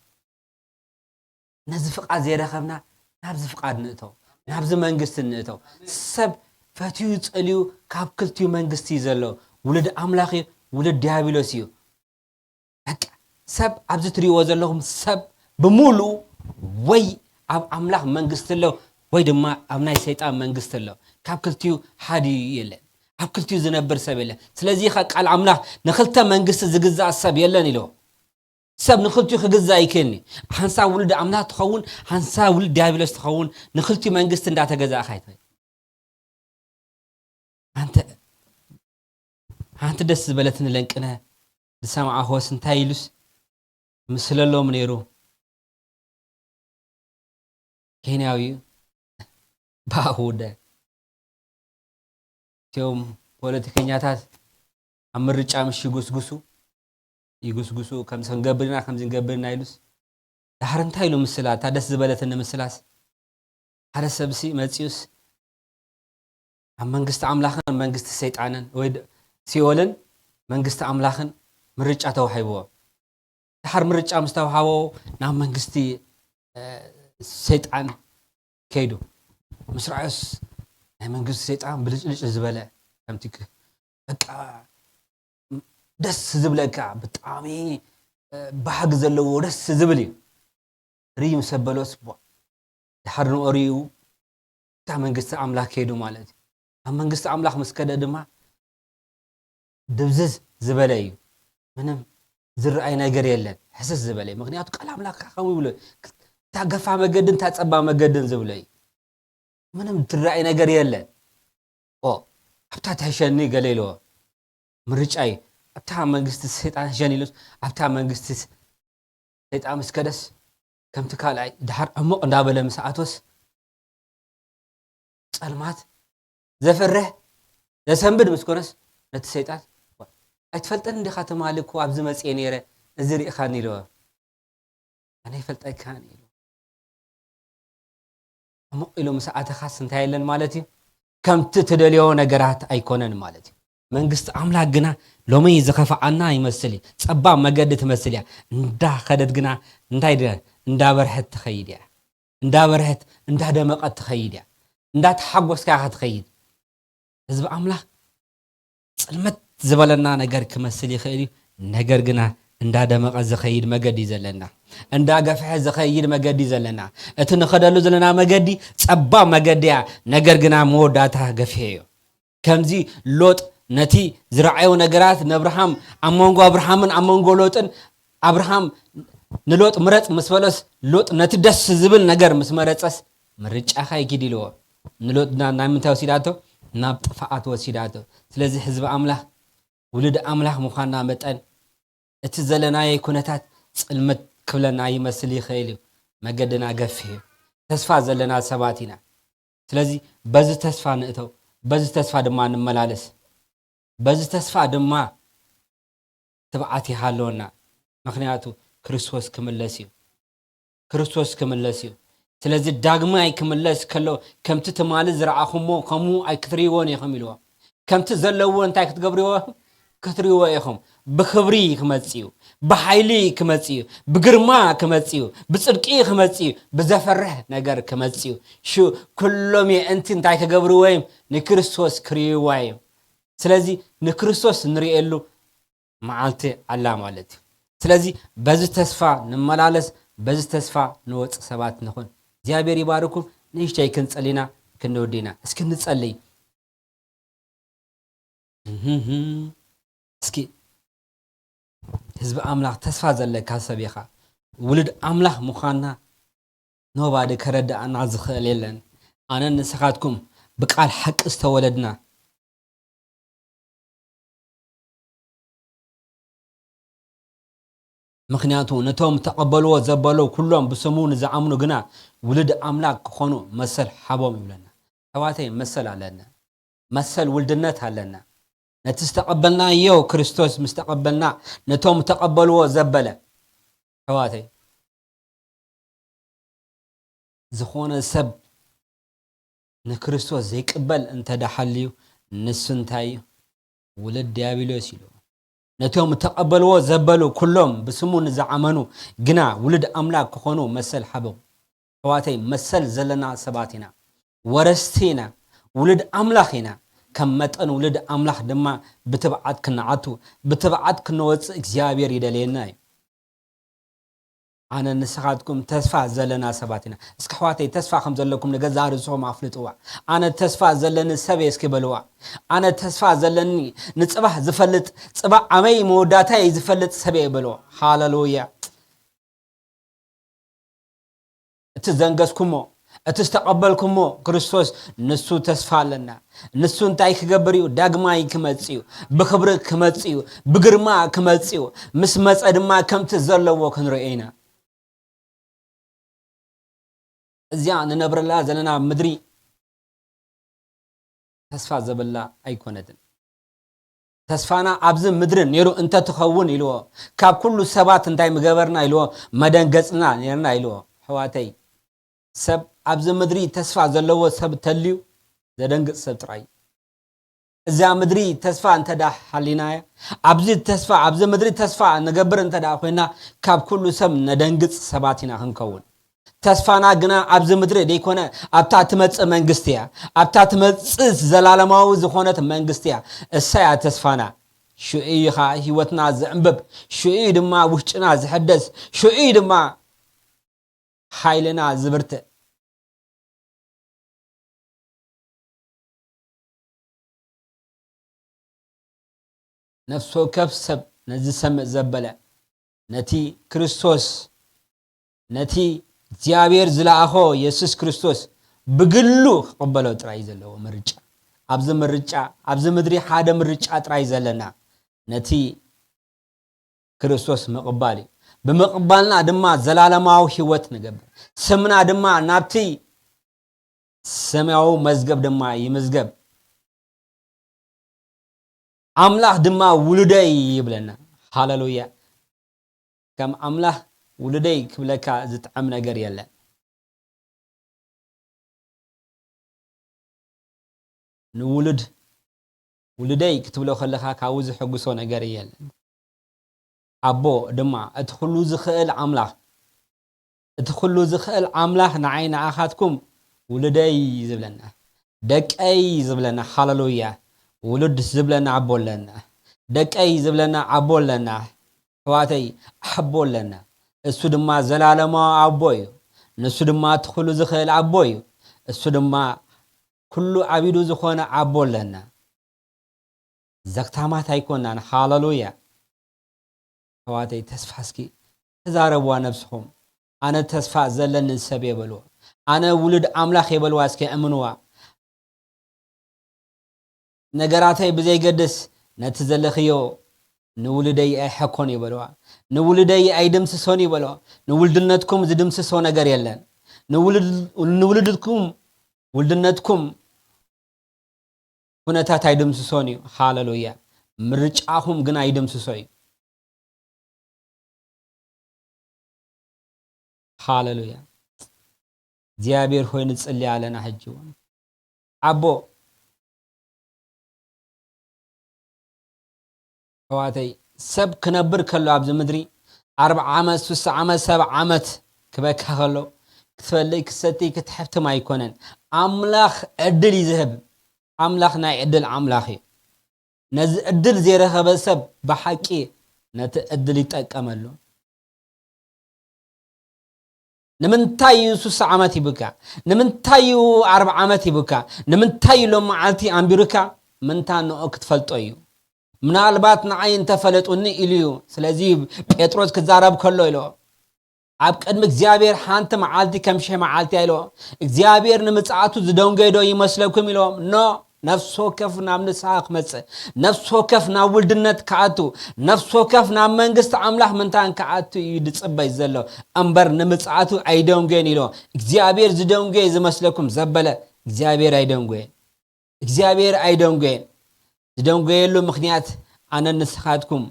ناز فقاد زي رخبنا نابز فقاد نقطو نابز منقست نقطو سب فاتيو يتقليو كاب كلتيو منقستي زلو ولد أملاخي ولد ديابيلوسيو هكا سب عبز تريو زلوهم سب بمولو وي أب أملاخ منقست له وي دما أبناي سيطان منقست له كاب كلتيو حادي يلن أب كلتيو زنبر سب يلن سلازي قال أملاخ نخلتا منقست زقزا السب يلن إلو سب نخلتيو خقزا يكني حنسا ولد أملاخ تخون حنسا ولد ديابيلوس تخون نخلتيو منقست انداتا قزا خايتوي أنت دس بلتن لنكنا دسامع هوس انتايلوس مسللو منيرو كينياوي باهودا تيوم ፖለቲከኛታት አምርጫ ምሽ ይጉስጉሱ ከም ሰንገብርና ከም ዝንገብርና ይሉስ ዳህርንታ ይሉ ምስላ ታደስ ዝበለተን ምስላስ ሓደ ሰብሲ መጽዩስ ኣብ መንግስት አምላኽን መንግስት ሰይጣንን ወይ ሲኦልን መንግስቲ ኣምላኽን ምርጫ ተዋሂብዎ ድሓር ምርጫ ምስ ተዋሃቦ ናብ መንግስቲ ሰይጣን ከይዱ ምስ ረኣዮስ ናይ መንግስቲ ሰይጣን ብልጭልጭ ዝበለ ከምቲ በቃ ደስ ዝብለካ ብጣዕሚ ባህጊ ዘለዎ ደስ ዝብል እዩ ርዩ ምስ ኣበሎስ ድሓር ንኦርዩ እታ መንግስቲ ኣምላኽ ከይዱ ማለት እዩ ኣብ መንግስቲ ኣምላኽ ምስ ከደ ድማ ድብዝዝ ዝበለ እዩ ምንም ዝረኣይ ነገር የለን ሕስስ ዝበለ እዩ ምክንያቱ ቃል ኣምላኽ ከምኡ ይብሎ እታ ገፋ መገድን እታ ፀባብ መገድን ዝብሎ እዩ ምንም ዝረኣይ ነገር የለን ኣብታ ትሕሸኒ ገለ ኢልዎ ምርጫ እዩ ኣብታ መንግስቲ ሰይጣን ሕሸኒ ኢሉስ ኣብታ መንግስቲ ሰይጣን ምስ ከደስ ከምቲ ካልኣይ ድሓር ዕሙቕ እንዳበለ ምስ ኣቶስ ጸልማት ዘፈርሕ ዘሰንብድ ምስ ኮነስ ነቲ ሰይጣን ኣይትፈልጠን እንዲኻ ትማሊ እኮ ኣብዚ መፅአ ነይረ እዚ ሪኢኻኒ ኢልዎ ኣነ ይፈልጠካኒ ኢልዎ ዕሙቕ ኢሉ ምስ ኣተኻስ እንታይ የለን ማለት እዩ ከምቲ ትደልዮ ነገራት ኣይኮነን ማለት እዩ መንግስቲ ኣምላክ ግና ሎሚ ዝኸፍዓና ይመስል እዩ ፀባብ መገዲ ትመስል እያ እንዳኸደት ግና እንታይ እንዳበርሐት ትኸይድ እያ እንዳበርሐት እንዳደመቐት ትኸይድ እያ እንዳተሓጎስካ ትኸይድ ህዝቢ ኣምላኽ ፅልመት ዝበለና ነገር ክመስል ይኽእል እዩ ነገር ግና እንዳደመቐ ዝኸይድ መገዲ ዘለና እንዳገፍሐ ዝኸይድ መገዲ ዘለና እቲ ንኸደሉ ዘለና መገዲ ፀባብ መገዲ እያ ነገር ግና መወዳእታ ገፊሕ እዩ ከምዚ ሎጥ ነቲ ዝረዓዩ ነገራት ንኣብርሃም ኣብ መንጎ ኣብርሃምን ኣብ መንጎ ሎጥን ኣብርሃም ንሎጥ ምረፅ ምስ በለስ ሎጥ ነቲ ደስ ዝብል ነገር ምስ መረፀስ ምርጫኻ ይኪድ ኢልዎ ንሎጥ ናይ ምንታይ ወሲዳቶ ናብ ጥፍኣት ወሲዳቶ ስለዚ ህዝቢ ኣምላኽ ውልድ ኣምላኽ ምዃንና መጠን እቲ ዘለናየ ኩነታት ፅልመት ክብለና ይመስል ይኽእል እዩ መገድና ገፊሕ እዩ ተስፋ ዘለና ሰባት ኢና ስለዚ በዚ ተስፋ ንእተው በዚ ተስፋ ድማ ንመላለስ በዚ ተስፋ ድማ ትብዓት ይሃለወና ምክንያቱ ክርስቶስ ክምለስ እዩ ክርስቶስ ክምለስ እዩ ስለዚ ዳግማይ ክምለስ ከሎ ከምቲ ትማሊ ዝረኣኹሞ ከምኡ ኣይክትሪእዎን ኢኹም ኢልዎ ከምቲ ዘለዎ እንታይ ክትገብርዎ ክትሪእዎ ኢኹም ብክብሪ ክመፅእ እዩ ብሓይሊ ክመፅእ እዩ ብግርማ ክመፅእ እዩ ብፅድቂ ክመፅእ እዩ ብዘፈርሕ ነገር ክመፅእ እዩ ኩሎም የእንቲ እንታይ ክገብርዎ እዮም ንክርስቶስ ክሪእዋ እዮም ስለዚ ንክርስቶስ ንሪኤሉ መዓልቲ ኣላ ማለት እዩ ስለዚ በዚ ተስፋ ንመላለስ በዚ ተስፋ ንወፅእ ሰባት ንኹን እግዚአብሔር ይባርኩም ንእሽተይ ክንጸሊና ክንወዲና እስኪ ንጸልይ እስኪ ህዝቢ ኣምላኽ ተስፋ ዘለካ ሰብ ኢኻ ውልድ ኣምላኽ ምዃንና ኖባዲ ከረዳእና ዝኽእል የለን ኣነ ንስኻትኩም ብቃል ሓቂ ዝተወለድና ምክንያቱ ነቶም ተቐበልዎ ዘበለው ኩሎም ብስሙ ንዝኣምኑ ግና ውልድ ኣምላክ ክኾኑ መሰል ሓቦም ይብለና ሕዋተይ መሰል ኣለና መሰል ውልድነት ኣለና ነቲ ዝተቐበልናዮ ክርስቶስ ምስ ተቐበልና ነቶም ተቐበልዎ ዘበለ ሕዋተይ ዝኾነ ሰብ ንክርስቶስ ዘይቅበል እንተዳሓልዩ ንሱ እንታይ እዩ ውልድ ዲያብሎስ ኢሉ ነቶም ተቐበልዎ ዘበሉ ኩሎም ብስሙ ንዝዓመኑ ግና ውልድ ኣምላክ ክኾኑ መሰል ሓቦም ሕዋተይ መሰል ዘለና ሰባት ኢና ወረስቲ ኢና ውልድ ኣምላኽ ኢና ከም መጠን ውልድ ኣምላኽ ድማ ብትብዓት ክንዓቱ ብትብዓት ክንወፅእ እግዚአብሔር ይደልየና እዩ ኣነ ንስኻትኩም ተስፋ ዘለና ሰባት ኢና እስኪ ሕዋተይ ተስፋ ከም ዘለኩም ንገዛ ርእስኹም ኣፍልጥዋ ኣነ ተስፋ ዘለኒ ሰብ እስኪ በልዋ ኣነ ተስፋ ዘለኒ ንፅባሕ ዝፈልጥ ፅባሕ ኣመይ መወዳእታይ ዝፈልጥ ሰብ በልዋ ሃሌሉያ እቲ ዘንገስኩሞ እቲ ዝተቐበልኩሞ ክርስቶስ ንሱ ተስፋ ኣለና ንሱ እንታይ ክገብር እዩ ዳግማይ ክመጽእ እዩ ብክብሪ ክመጽእ እዩ ብግርማ ክመጽእ እዩ ምስ መጸ ድማ ከምቲ ዘለዎ ክንሪኦ ኢና እዚያ ንነብረላ ዘለና ምድሪ ተስፋ ዘበላ ኣይኮነትን ተስፋና ኣብዚ ምድሪ ነይሩ እንተ ትኸውን ኢልዎ ካብ ኩሉ ሰባት እንታይ ምገበርና ኢልዎ መደንገጽና ነርና ኢልዎ ሕዋተይ ሰብ ኣብዚ ምድሪ ተስፋ ዘለዎ ሰብ ተልዩ ዘደንግጽ ሰብ ጥራይ إذا مدري تسفى أنت دا حلينا أبزي تسفى أبزي مدري تسفى نجبر أنت دا خوينا كاب كل سم ندنجت سباتنا هنكون تسفانا جنا أبز مدري ديكونا أبتعت مت منجستيا أبتعت مت زلالة ماو زخونة منجستيا الساعة تسفانا شو إيه خا هيوتنا زنبب شو إيه دما وشنا زحدث شو إيه دما حيلنا زبرت نفسه كبسب نزل سمع زبلة نتي كريستوس نتي زيابير زلاخو يسوس كريستوس بقلو قبلو تراي زلو مرجع أبز مرجع أبز مدري حدا مرجع تراي زلنا نتي كريستوس مقبالي بمقبالنا دما زلالة ماو هيوت نقبل سمنا دما نابتي سمعو مزقب دما يمزقب أملاح دما ولدي يبلنا هاللويا كم أملاح ولدي كبلكا زت عمنا قريلا نولد ولدي كتبلو خلخا كاوز حقوسونا قريلا أبو دما ادخلوا زخيل أملاح ادخلوا زخيل أملاح نعين أخاتكم ولدي يزبلنا دك أي زبلنا هاللويا ولد زبلنا عبولنا دك أي زبلنا عبولنا حواتي أحبولنا السودما زلالما عبوي السودما تخلو زخيل عبوي السودما كل عبيدو زخونا عبولنا زكتامات هيكوننا هاللويا حواتي تسفاسكي تزاربوا نفسهم أنا تسفا زلن السبي بلو أنا ولد أملاخ يبلو اسكي أمنوا نجاراتي بزي قدس نتزلخيو نولدي أي حكون يبلوا نولدي أي دمس سوني يبلوا نولدنتكم زدمس سونا قريلن نولدكم ولدنتكم هنا تاي دمس سوني هاللويا مرجعهم جنا يدمس سوي هاللويا زيابير هو نتصلي علينا حجون أبو حواتي سب كنبر كلو عبز مدري 4 عامات 6 عامات 7 عامات كبك خلو كتفلي كستي كتحفت ما يكونن أملاخ أدل يذهب أملاخنا يعدل أملاخي نز أدل زيره بسب بحكي نت أدل يتأكملو نمنتايو 6 عامات يبكى نمنتايو 4 عامات يبكى نمنتايو لو معلتي أمبيركا منتانو أكتفلتويو من البات نعين تفلت وني إليو سلازيب بيتروس كزارب كله إلو عبك أدمك زيابير حانت معالتي كم شيء معالتي إلو زيابير نمتعاتو زدون قيدو يمسلوكم إلو نو نفسه كف نام نساق مس نفسه كف ناولد النت كعتو نفسه كف نام منجست عمله من تان كعتو يدصبي زلو أمبر نمتعاتو أيدون قين إلو زيابير زدون قي زمسلوكم زبلة زيابير أيدون قين زيابير أيدون قين زدون قيلو مخنيات أنا نسخاتكم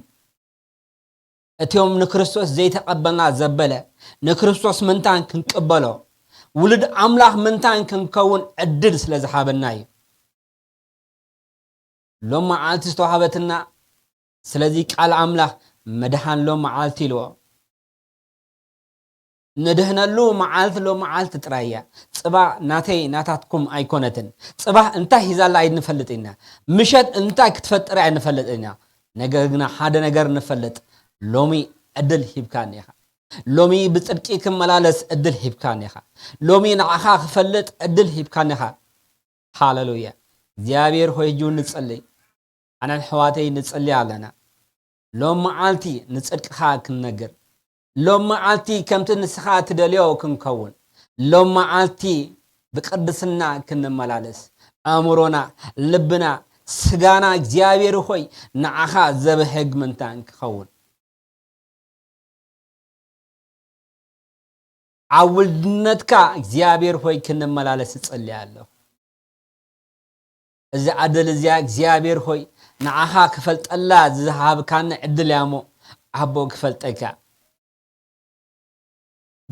أتيوم نكريستوس زي تقبلنا زبلة نكريستوس منتان كنقبلو ولد أملاح منتان كنكون أدرس لزحاب الناي لما عالتي استوحبتنا سلازيك على أملاح مدحان لما عالتي لو ندهنا لو معالت ترايا صبا ناتي ناتاتكم ايكونتن صبا انت هيزال لايد نفلطينا مشت انت كتفطر اي نفلطينا نغغنا حدا نغر نفلط لومي ادل هيبكانيخا لومي بصدقي كملالس ادل هيبكانيخا لومي نعخا خفلط ادل هيبكانيخا هاللويا እግዚአብሔር ሆይ ጁን ንጸልይ አናን ሕዋተይ ንጸልይ አለና ሎም መዓልቲ ንጽድቅኻ ክንነግር ሎም መዓልቲ ከምቲ ንስኻ ትደልዮ ክንከውን ሎም መዓልቲ ብቅድስና ክንመላለስ አእምሮና ልብና ስጋና እግዚአብሔር ሆይ ንዓኻ ዘብህግ ምንታን ክኸውን አውልድነትካ እግዚአብሔር ሆይ ክንመላለስ ጸልያለሁ እዚ አደል እዚያ እግዚአብሔር ሆይ ንዓኻ ክፈልጠላ ዝሃብካን ዕድል ያሞ አቦ ክፈልጠካ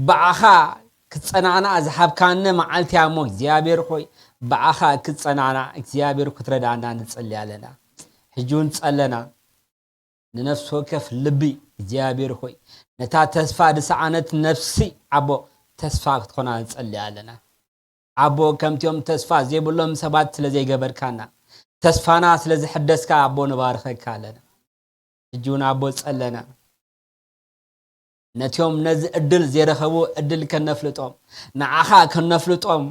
ባዓኻ ክጸናና ዝሃብካን መዓልቲ ያሞ እግዚአብሔር ሆይ بعخا كتصنعنا እግዚአብሔር كتردعنا نصلي علينا حجون صلنا ننفس وكف لبي እግዚአብሔር ሆይ ነታ ተስፋ ድሳዓነት ነፍሲ አቦ ተስፋ ክትኮና نصلي علينا አቦ ከምቲዮም ተስፋ ዘይብሎም ሰባት ስለዘይገበርካና ተስፋና ስለዝሕደስካ አቦ ንባርከካ አለና ሕጂውን አቦ ጸለና ነቲዮም ነዚ እድል ዘይረኸቡ እድል ከነፍልጦም ንዓኻ ከነፍልጦም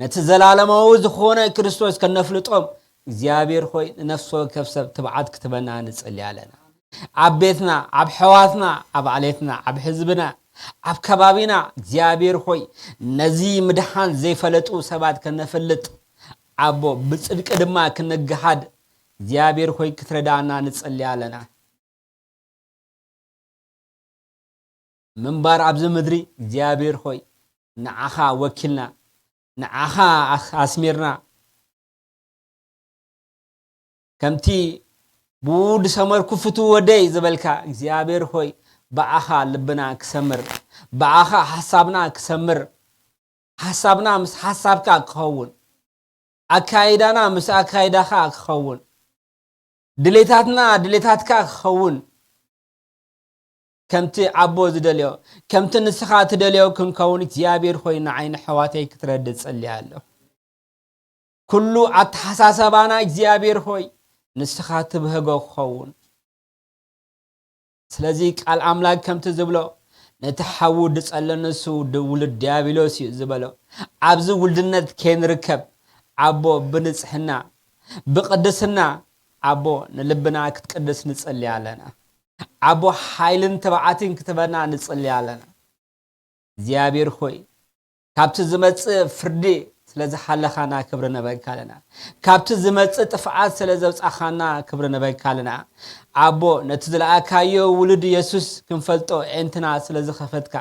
ነቲ ዘላለማዊ ዝኾነ ክርስቶስ ከነፍልጦም እግዚአብሔር ሆይ ነፍሶ ከፍሰብ ትብዓት ክትበና ንጽልይ አለና ኣብ ቤትና ኣብ ሕዋትና ኣብ ዓሌትና ኣብ ሕዝብና ኣብ ከባቢና እግዚአብሔር ሆይ ነዚ ምድሓን ዘይፈለጡ ሰባት ከነፍልጥ አቦ ብጽድቅ ድማ ክንገሃድ እግዚአብሔር ሆይ ክትረዳና ንጽልይ አለና منبار عبز مدري እግዚአብሔር ሆይ ንዓኻ ወኪልና ንዓኻ አስሚርና ከምቲ بود ሰመር ኩፍቱ ወደይ ዝበልካ እግዚአብሔር ሆይ በአኻ ልብና ክሰምር በአኻ ሐሳብና ክሰምር ሐሳብና ምስ ሐሳብካ ክኸውን አካይዳና ምስ አካይዳኻ ክኸውን ድሌታትና ድሌታትካ ክኸውን كمتي عبوز دليو كمتي نسخات دليو كن كون እግዚአብሔር ሆይ ንዓይን ሕዋተይ ክትረድ ጸልይ አለሁ ኩሉ አትሐሳሰባና እግዚአብሔር ሆይ ንስኻት ብህጎ ኸውን ስለዚህ ቃል አምላክ ከምቲ ዝብሎ ነተሐውድ ጸለነሱ ውልድ ዲያብሎስ ዝብሎ አብዚ ውልድነት ከንርከብ አቦ ብንጽሕና ብቅድስና አቦ ንልብና ክትቀድስ ንጸልይ አለና አቦ ኃይልን ተባዓትን ክትበና ንጽልይ አለና እግዚአብሔር ሆይ ካብቲ ዝመጽ ፍርዲ ስለዝሐለኻና ክብር ነበይካለና ካብቲ ዝመጽ ጥፍዓት ስለዘብጻኻና ክብር ነበይካለና አቦ ነቲ ዝለአካዮ ውልድ ኢየሱስ ክንፈልጦ እንትና ስለዝኸፈትካ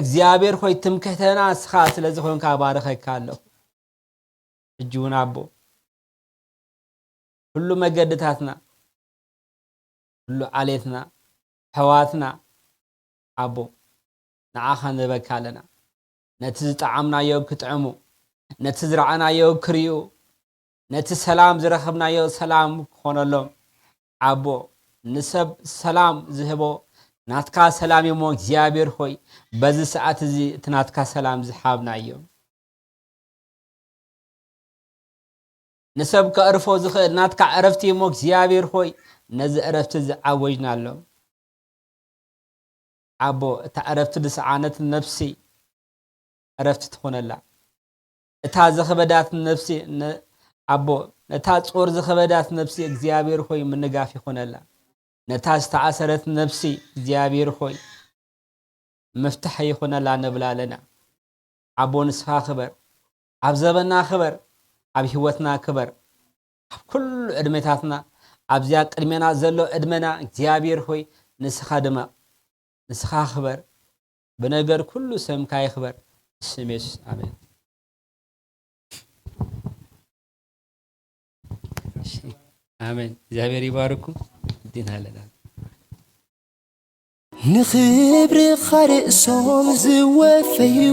እግዚአብሔር ሆይ ትምክህተና ስኻ ስለዝኾንካ ባረኸካለሁ እጁን አቦ ሁሉ መገድታትና ሁሉ ዓሌትና ሕዋትና አቦ ንዓኻ ንበካለና ነቲ ዝጣዓምናዮ ክጥዕሙ ነቲ ዝረዓናዮ ክሪኡ ነቲ ሰላም ዝረኸብናዮ ሰላም ክኾነሎም አቦ ንሰብ ሰላም ዝህቦ ናትካ ሰላም የሞ እግዚአብሔር ሆይ በዚ ሰዓት እዚ ትናትካ ሰላም ዝሓብናዮ ንሰብ ከዕርፎ ዝኽእል ናትካ ዕረፍቲ የሞ እግዚአብሔር ሆይ ነዚ ዕረፍቲ ዝዓወጅናሎ አቦ ተዕረፍቲ ድስዓነት ነፍሲ ዕረፍቲ ትኾነላ እታ ዝኸበዳት ነፍሲ አቦ ነታ ጾር ዝኸበዳት ነፍሲ እግዚአብሔር ሆይ ምንጋፍ ይኾነላ ነታ ዝተዓሰረት ነፍሲ እግዚአብሔር ሆይ መፍትሕ ይኾነላ ነብላለና አቦ ንስኻ ክበር ኣብ ዘበና ክበር ኣብ ህይወትና ክበር ኣብ ኩሉ ዕድሜታትና ኣብዚያ ቅድሜና ዘሎ ዕድመና እግዚአብሔር ሆይ ንስኻ ድማ ንስኻ ክበር በነገር ኩሉ ሰምካ ይኽበር ስሜስ አሜን አሜን እግዚአብሔር ይባርኩ ዲናለና ንኽብሪ ኻርእሶም ዝወፈዩ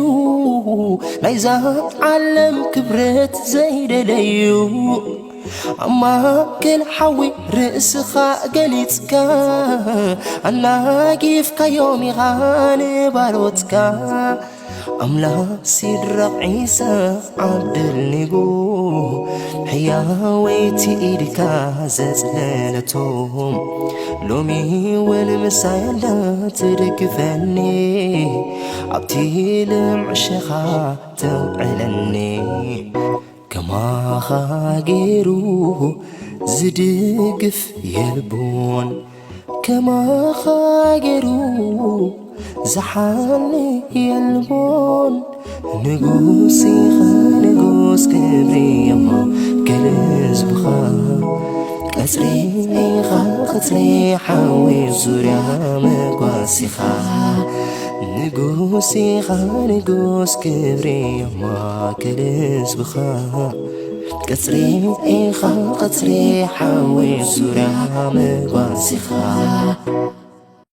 ናይዛ ዓለም ክብረት ዘይደለዩ أماكن حوي رأسخا قليتكا أناقيفكا يومي غاني باروتكا أملا سيد عيسى عبد النقو حياويتي إيدكا زلالتهم لومي والمسايا لا تركفني عبتي لمعشخا توعلني كما خاجرو زدقف يلبون كما خاجرو زحاني يلبون نقوسي نقوس كبري يما كنز بخا كسري خطري حاوي زوريا مقاسي خا نقوسي نقوس كبري يما كنز بخا كسري قطري حاوي زوريا مقاسي خا